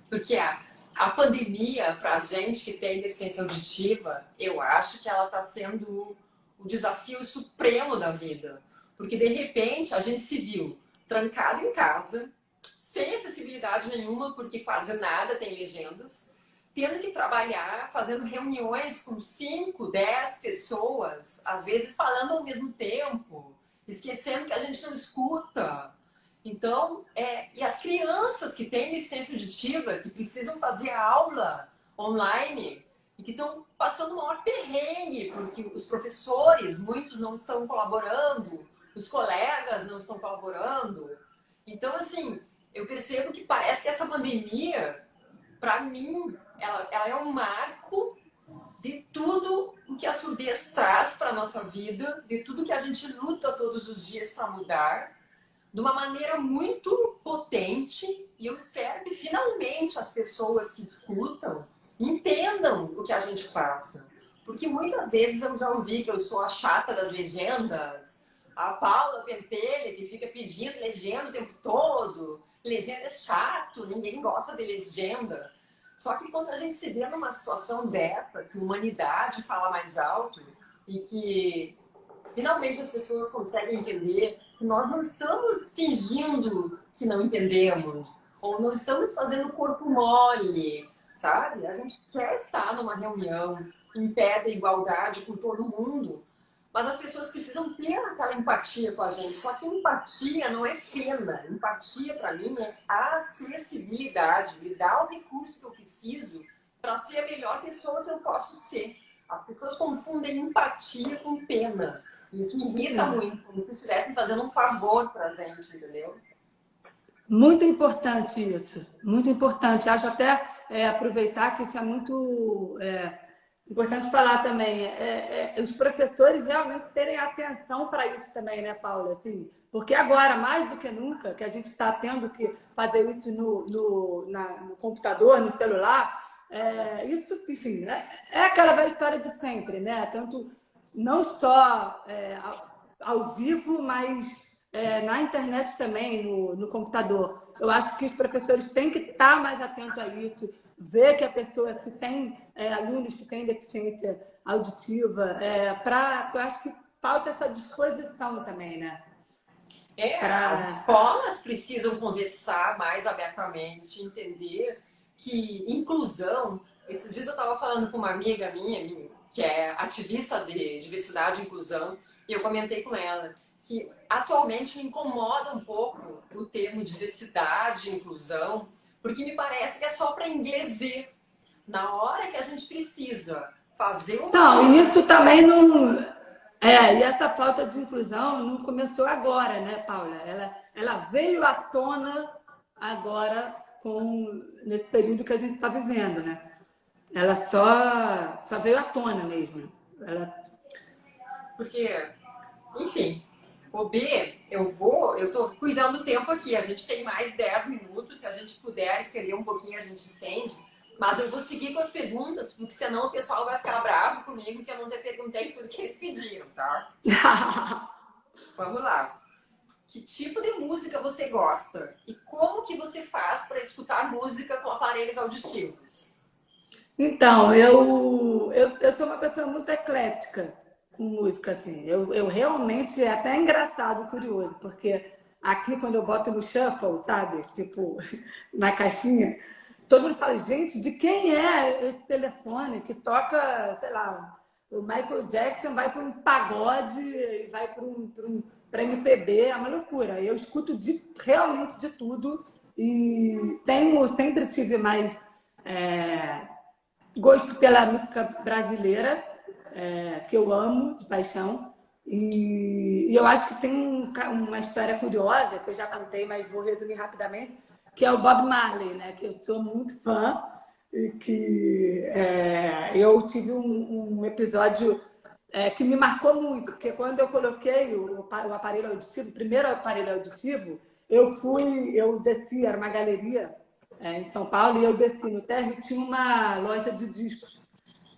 Porque a pandemia, para a gente que tem deficiência auditiva, eu acho que ela está sendo o desafio supremo da vida. Porque, de repente, a gente se viu trancado em casa, sem acessibilidade nenhuma, porque quase nada tem legendas, tendo que trabalhar, fazendo reuniões com 5, 10 pessoas, às vezes falando ao mesmo tempo, esquecendo que a gente não escuta. Então, e as crianças que têm deficiência auditiva, que precisam fazer aula online e que estão passando o maior perrengue, porque os professores, muitos não estão colaborando, os colegas não estão colaborando. Então, assim, eu percebo que parece que essa pandemia, para mim, ela é um marco de tudo o que a surdez traz para a nossa vida, de tudo que a gente luta todos os dias para mudar, de uma maneira muito potente, e eu espero que finalmente as pessoas que escutam entendam o que a gente passa. Porque muitas vezes eu já ouvi que eu sou a chata das legendas, a Paula Pentelha, que fica pedindo legenda o tempo todo, legenda é chato, ninguém gosta de legenda. Só que quando a gente se vê numa situação dessa, que a humanidade fala mais alto e que finalmente as pessoas conseguem entender que nós não estamos fingindo que não entendemos, ou não estamos fazendo corpo mole, sabe? A gente quer estar numa reunião em pé da igualdade com todo mundo, mas as pessoas precisam ter aquela empatia com a gente. Só que empatia não é pena. Empatia, para mim, é acessibilidade. Me dá o recurso que eu preciso para ser a melhor pessoa que eu posso ser. As pessoas confundem empatia com pena. Isso me irrita muito, como se estivessem fazendo um favor para a gente, entendeu? Muito importante isso, muito importante. Acho até aproveitar que isso é muito importante falar também. Os professores realmente terem atenção para isso também, né, Paula? Assim, porque agora, mais do que nunca, que a gente está tendo que fazer isso no computador, no celular, isso, enfim, é aquela velha história de sempre, né? Tanto não só ao vivo, mas na internet também, no computador. Eu acho que os professores têm que estar mais atentos a isso, ver que a pessoa, se tem alunos que têm deficiência auditiva, eu acho que falta essa disposição também, né? As escolas precisam conversar mais abertamente, entender que inclusão... Esses dias eu estava falando com uma amiga minha, que é ativista de diversidade e inclusão, e eu comentei com ela que atualmente me incomoda um pouco o termo diversidade e inclusão, porque me parece que é só para inglês ver. Na hora que a gente precisa fazer uma... Não, isso também não... e essa falta de inclusão não começou agora, né, Paula? Ela veio à tona agora nesse período que a gente está vivendo, né? Ela só veio à tona mesmo. Porque, enfim, o B, eu tô cuidando do tempo aqui. A gente tem mais 10 minutos. Se a gente puder estender um pouquinho, a gente estende. Mas eu vou seguir com as perguntas, porque senão o pessoal vai ficar bravo comigo que eu não te perguntei tudo que eles pediram, tá? Vamos lá. Que tipo de música você gosta? E como que você faz para escutar música com aparelhos auditivos? Então, eu sou uma pessoa muito eclética com música, assim. Eu realmente, é até engraçado, curioso, porque aqui quando eu boto no shuffle, sabe? Tipo, na caixinha, todo mundo fala, gente, de quem é esse telefone que toca, sei lá, o Michael Jackson vai para um pagode, vai para MPB, é uma loucura. Eu escuto realmente de tudo e sempre tive mais gosto pela música brasileira, que eu amo de paixão. E eu acho que tem uma história curiosa, que eu já contei, mas vou resumir rapidamente, que é o Bob Marley, né? Que eu sou muito fã e que eu tive um episódio que me marcou muito, porque quando eu coloquei o aparelho auditivo, o primeiro aparelho auditivo, eu desci, era uma galeria em São Paulo, e eu desci no térreo e tinha uma loja de discos.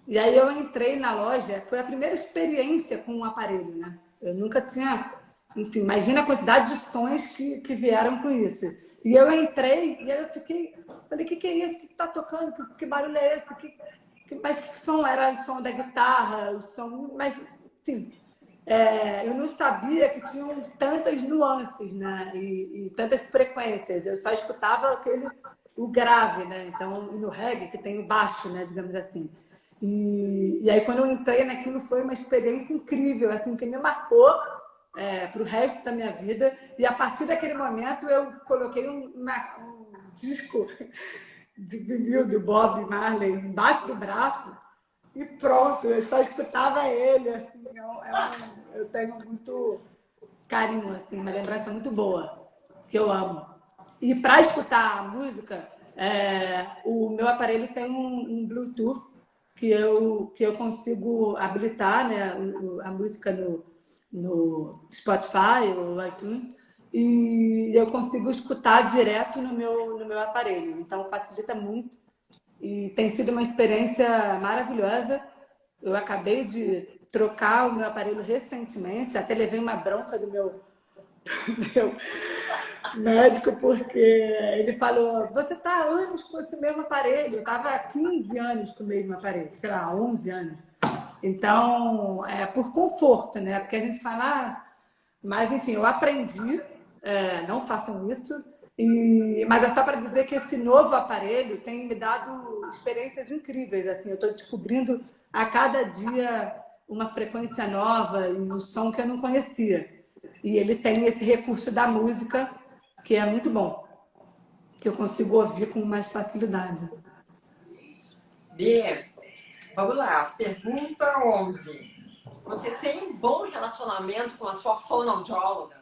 E aí eu entrei na loja, foi a primeira experiência com um aparelho, né? Eu nunca tinha... Enfim, imagina a quantidade de sons que vieram com isso. E eu entrei e aí eu falei, o que é isso? O que está tocando? Que barulho é esse? Mas que som era? O som da guitarra? O som... Mas, enfim, eu não sabia que tinham tantas nuances, né? E tantas frequências. Eu só escutava o grave, né? Então, no reggae, que tem o baixo, né? Digamos assim. E aí, quando eu entrei naquilo, foi uma experiência incrível, assim, que me marcou para o resto da minha vida. E a partir daquele momento, eu coloquei um disco de vinil do Bob Marley embaixo do braço e pronto, eu só escutava ele. Assim, eu tenho muito carinho, assim, uma lembrança muito boa, que eu amo. E para escutar a música, o meu aparelho tem um Bluetooth que eu consigo habilitar, né, a música no Spotify ou iTunes, e eu consigo escutar direto no meu aparelho. Então facilita muito e tem sido uma experiência maravilhosa. Eu acabei de trocar o meu aparelho recentemente, até levei uma bronca do meu médico, porque ele falou, você está há anos com esse mesmo aparelho. Eu estava há 15 anos com o mesmo aparelho, sei lá, 11 anos. Então, por conforto, né? Porque a gente fala, mas enfim, eu aprendi, não façam isso, mas é só para dizer que esse novo aparelho tem me dado experiências incríveis. Assim, eu estou descobrindo a cada dia uma frequência nova e um som que eu não conhecia. E ele tem esse recurso da música, que é muito bom, que eu consigo ouvir com mais facilidade. B, vamos lá. Pergunta 11. Você tem um bom relacionamento com a sua fonoaudióloga?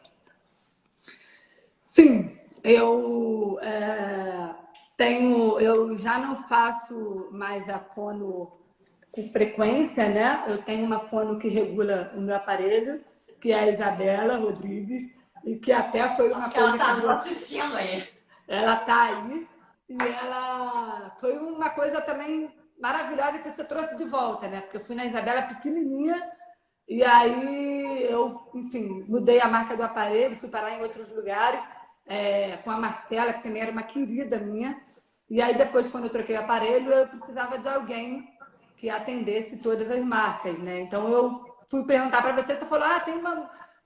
Sim, eu eu já não faço mais a fono com frequência, né? Eu tenho uma fono que regula o meu aparelho, que é a Isabela Rodrigues, e que até foi uma Acho que coisa ela está que nos assistindo aí. ela está aí, e ela foi uma coisa também maravilhosa que você trouxe de volta, né? Porque eu fui na Isabela pequenininha E aí eu, enfim, mudei a marca do aparelho, fui parar em outros lugares, com a Marcela, que também era uma querida minha. E aí depois, quando eu troquei o aparelho, eu precisava de alguém que atendesse todas as marcas, né? Então eu fui perguntar para você, você falou, tem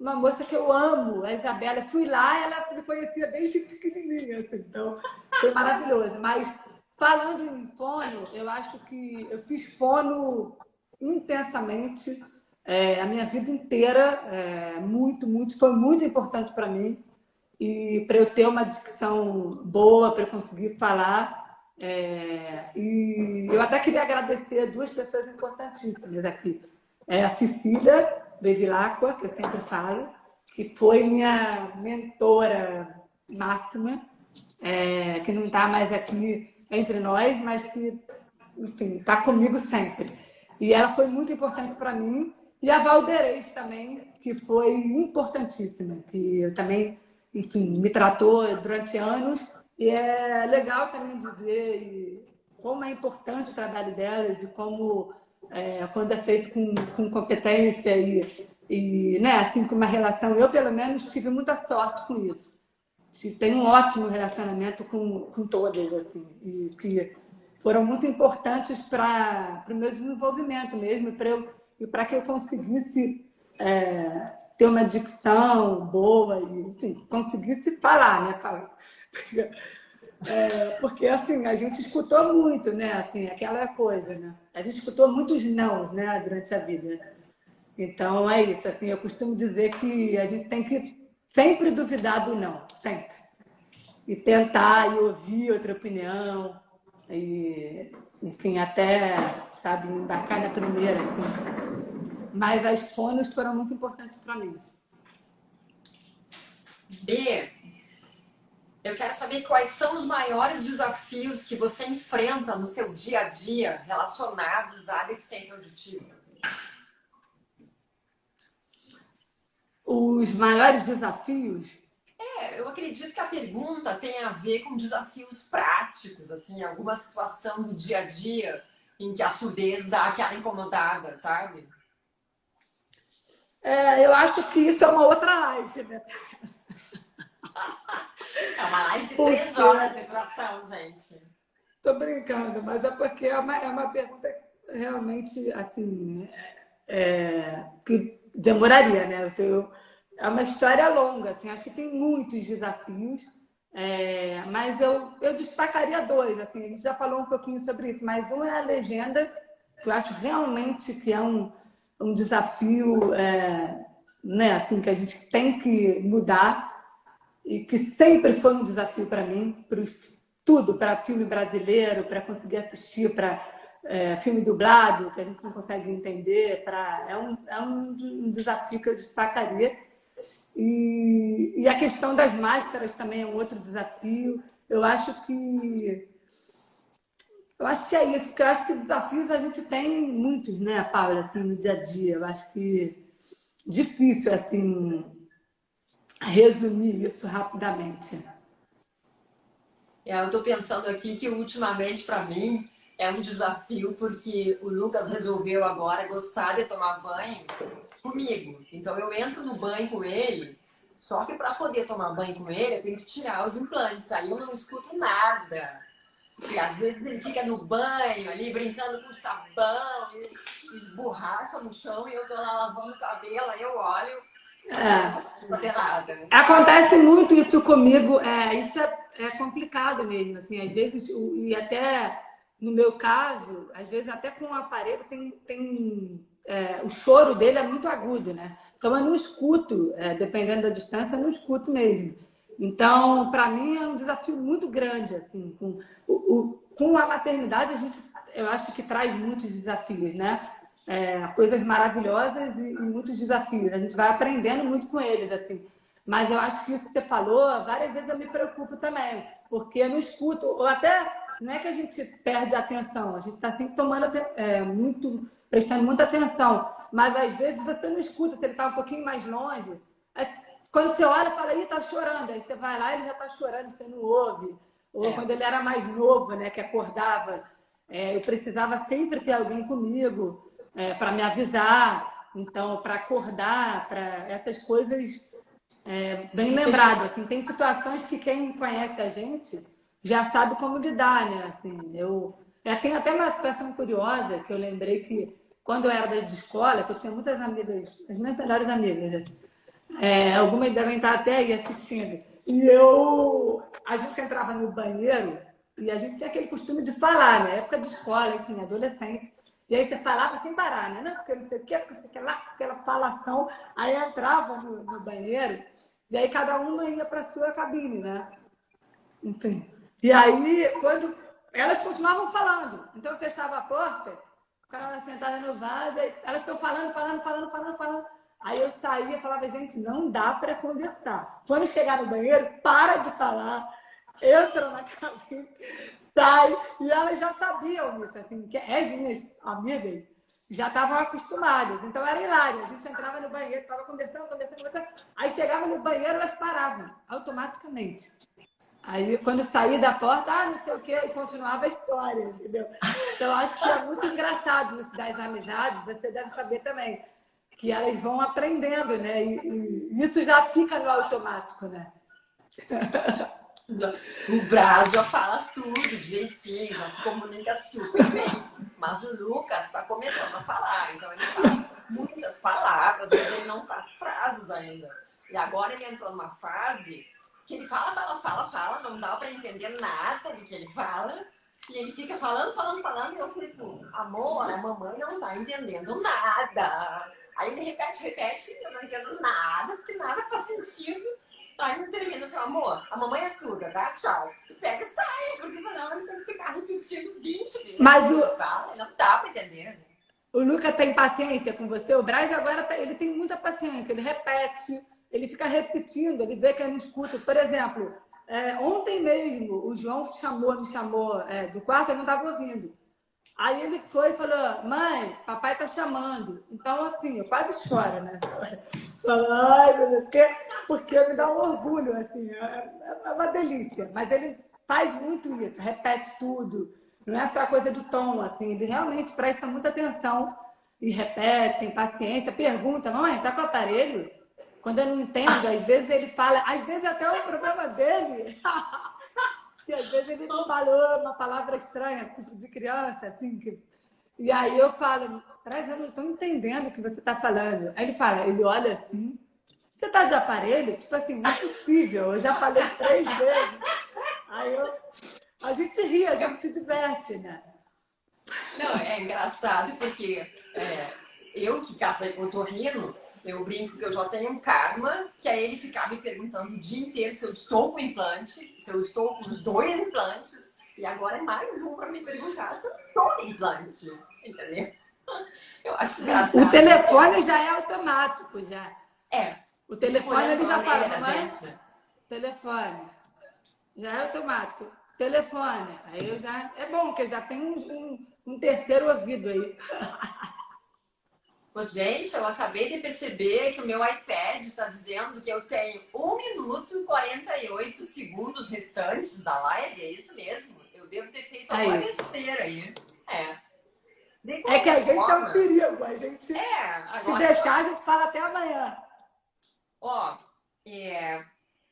uma moça que eu amo, a Isabela. Eu fui lá, ela me conhecia desde pequenininha, assim, então foi maravilhoso. Mas falando em fono, eu acho que eu fiz fono intensamente a minha vida inteira, foi muito importante para mim. E para eu ter uma dicção boa, para eu conseguir falar. E eu até queria agradecer duas pessoas importantíssimas aqui. A Cecília Bevilacqua, que eu sempre falo, que foi minha mentora máxima, que não está mais aqui entre nós, mas que, enfim, está comigo sempre. E ela foi muito importante para mim. E a Valderez também, que foi importantíssima, que eu também, enfim, me tratou durante anos. E é legal também dizer como é importante o trabalho delas e como, quando é feito com competência e né, assim, com uma relação. Eu, pelo menos, tive muita sorte com isso. Tenho um ótimo relacionamento com todas, assim, e que foram muito importantes para o meu desenvolvimento mesmo, e para que eu conseguisse ter uma dicção boa e, enfim, conseguisse falar, né, Paulo? Porque, assim, a gente escutou muito, né, assim, aquela coisa, né? A gente escutou muitos não, né, durante a vida. Então, é isso, assim, eu costumo dizer que a gente tem que sempre duvidar do não, sempre. E tentar e ouvir outra opinião, e, enfim, até, sabe, embarcar na primeira. Assim. Mas as fonos foram muito importantes para mim. B, eu quero saber quais são os maiores desafios que você enfrenta no seu dia a dia relacionados à deficiência auditiva. Os maiores desafios? Eu acredito que a pergunta tem a ver com desafios práticos, assim, alguma situação do dia a dia em que a surdez dá aquela incomodada, sabe? Eu acho que isso é uma outra live, né? É uma live de 3 horas de duração, gente. Tô brincando, mas é porque é uma pergunta realmente, assim, que demoraria, né? É uma história longa, assim, acho que tem muitos desafios, mas eu destacaria dois, assim, a gente já falou um pouquinho sobre isso, mas um é a legenda, que eu acho realmente que é um desafio, né, assim, que a gente tem que mudar e que sempre foi um desafio para mim, tudo, para filme brasileiro, para conseguir assistir, para filme dublado, que a gente não consegue entender, é um desafio que eu destacaria. E a questão das máscaras também é um outro desafio. Eu acho que é isso, porque eu acho que desafios a gente tem muitos, né, Paula, assim, no dia a dia. Eu acho que difícil, assim, resumir isso rapidamente. Eu estou pensando aqui que ultimamente para mim é um desafio porque o Lucas resolveu agora gostar de tomar banho comigo. Então eu entro no banho com ele, só que para poder tomar banho com ele eu tenho que tirar os implantes. Aí eu não escuto nada. E às vezes ele fica no banho ali brincando com sabão, e esborracha no chão e eu tô lá lavando o cabelo, aí eu olho. Acontece muito isso comigo, isso é complicado mesmo, assim, às vezes, e até no meu caso, às vezes até com o aparelho o choro dele é muito agudo, né? Então eu não escuto, dependendo da distância, eu não escuto mesmo. Então, para mim é um desafio muito grande, assim, com a maternidade eu acho que traz muitos desafios, né? Coisas maravilhosas e muitos desafios. A gente vai aprendendo muito com eles, assim. Mas eu acho que isso que você falou, várias vezes eu me preocupo também, porque eu não escuto, ou até não é que a gente perde a atenção, a gente está sempre prestando muita atenção, mas às vezes você não escuta, se ele está um pouquinho mais longe, aí, quando você olha, fala, ih, tá chorando, aí você vai lá e ele já está chorando, você não ouve. Ou quando ele era mais novo, né, que acordava, eu precisava sempre ter alguém comigo, para me avisar. Então, para acordar, para essas coisas, bem lembrado. Assim, tem situações que quem conhece a gente já sabe como lidar, né? Assim, eu tenho até uma situação curiosa que eu lembrei que quando eu era de escola, que eu tinha muitas amigas, as minhas melhores amigas, né? Algumas devem estar até aí assistindo. E a gente entrava no banheiro e a gente tinha aquele costume de falar, né? Época de escola, enfim, adolescente. E aí você falava sem parar, né? Não, porque não sei o quê, porque não sei o que lá, aquela falação. Aí entrava no banheiro e aí cada uma ia para a sua cabine, né? Enfim. E aí, quando elas continuavam falando, então eu fechava a porta, ficava sentada no vaso, elas estão falando. Aí eu saía e falava, gente, não dá para conversar. Quando chegar no banheiro, para de falar, entra na cabine, sai. E elas já sabiam isso, assim, que as minhas amigas já estavam acostumadas. Então era hilário. A gente entrava no banheiro, estava conversando. Aí chegava no banheiro, elas paravam automaticamente. Aí, quando saí da porta, não sei o quê, e continuava a história, entendeu? Então, acho que é muito engraçado isso das amizades, você deve saber também, que elas vão aprendendo, né? E isso já fica no automático, né? O Brás já fala tudo direitinho, já se comunica super bem. Mas o Lucas está começando a falar, então ele fala muitas palavras, mas ele não faz frases ainda. E agora ele entrou numa fase que ele fala, não dá para entender nada do que ele fala. E ele fica falando, e eu fico, amor, a mamãe não tá entendendo nada. Aí ele repete, eu não entendo nada, porque nada faz sentido. Aí não termina assim, amor, a mamãe é surda, tá? Tchau. E pega e sai, porque senão ele tem que ficar repetindo 20 vezes. Mas não dá pra entender, né? O Lucas tem paciência com você, o Braz agora ele tem muita paciência, ele repete, ele fica repetindo, ele vê que eu não escuta. Por exemplo, ontem mesmo o João me chamou do quarto, eu não estava ouvindo. Aí ele foi e falou, mãe, papai tá chamando. Então, assim, eu quase choro, né? Falo, ai, meu Deus, porque me dá um orgulho, assim, é uma delícia. Mas ele faz muito isso, repete tudo. Não é só a coisa do tom, assim, ele realmente presta muita atenção e repete, tem paciência, pergunta, mãe, tá com o aparelho? Quando eu não entendo, às vezes ele fala, às vezes até é um problema dele. E às vezes ele falou uma palavra estranha, tipo de criança, assim. E aí eu falo, Braz, eu não estou entendendo o que você está falando. Aí ele olha assim, você está de aparelho? Tipo assim, não é possível, eu já falei 3 vezes. Aí a gente ri, a gente se diverte, né? Não, é engraçado porque eu que casei com o Torrino, eu brinco que eu já tenho um karma, que é ele ficar me perguntando o dia inteiro se eu estou com implante, se eu estou com os 2 implantes, e agora é mais um para me perguntar se eu estou com implante, entendeu? Eu acho engraçado. O telefone já é automático, já. O telefone ele já fala, mamãe, telefone. Já é automático. Telefone. Aí eu já... É bom, porque já tem um terceiro ouvido aí. Pois, gente, eu acabei de perceber que o meu iPad está dizendo que eu tenho 1 minuto e 48 segundos restantes da live. É isso mesmo. Eu devo ter feito alguma besteira aí. É que a gente é um perigo. A gente, se agora... deixar, a gente fala até amanhã. Ó,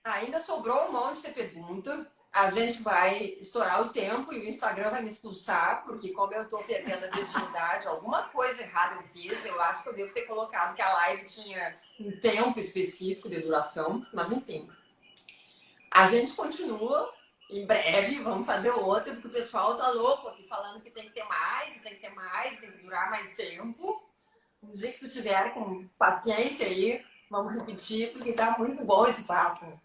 ainda sobrou um monte de pergunta. A gente vai estourar o tempo e o Instagram vai me expulsar, porque como eu tô perdendo a virginidade, alguma coisa errada eu fiz. Eu acho que eu devo ter colocado que a live tinha um tempo específico de duração, mas enfim. A gente continua, em breve vamos fazer outra, porque o pessoal tá louco aqui falando que tem que ter mais, tem que durar mais tempo. Um dia que tu tiver com paciência aí, vamos repetir, porque tá muito bom esse papo.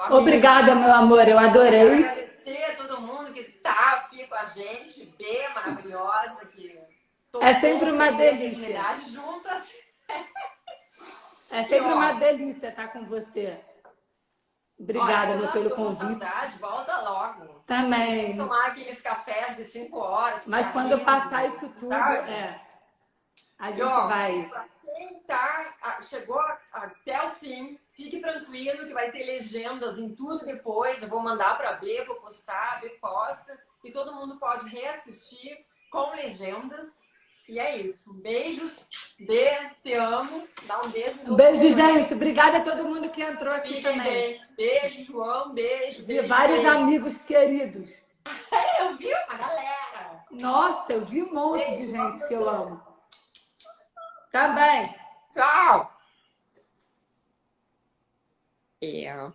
Obrigada, meu amor, eu adorei. Quero agradecer a todo mundo que tá aqui com a gente, B maravilhosa, que é sempre uma delícia. Juntas. É sempre uma delícia estar com você. Obrigada, meu, pelo convite. Saudade, volta logo. Também. Tomar aqueles cafés de 5 horas. Mas quando eu passar isso tudo, a gente vai. Pra quem chegou até o fim, fique tranquilo que vai ter legendas em tudo depois. Eu vou mandar para a B, vou postar, a B posta. E todo mundo pode reassistir com legendas. E é isso. Beijos. Dê, te amo. Dá um beijo. Um beijo, gente. Obrigada a todo mundo que entrou aqui Fiquem também. bem. Beijo, João. Beijo. Vi Beijo, vários beijo. amigos queridos. Eu vi uma galera. Nossa, eu vi um monte de Beijo, gente que eu você. amo. Também. Tchau. Yeah.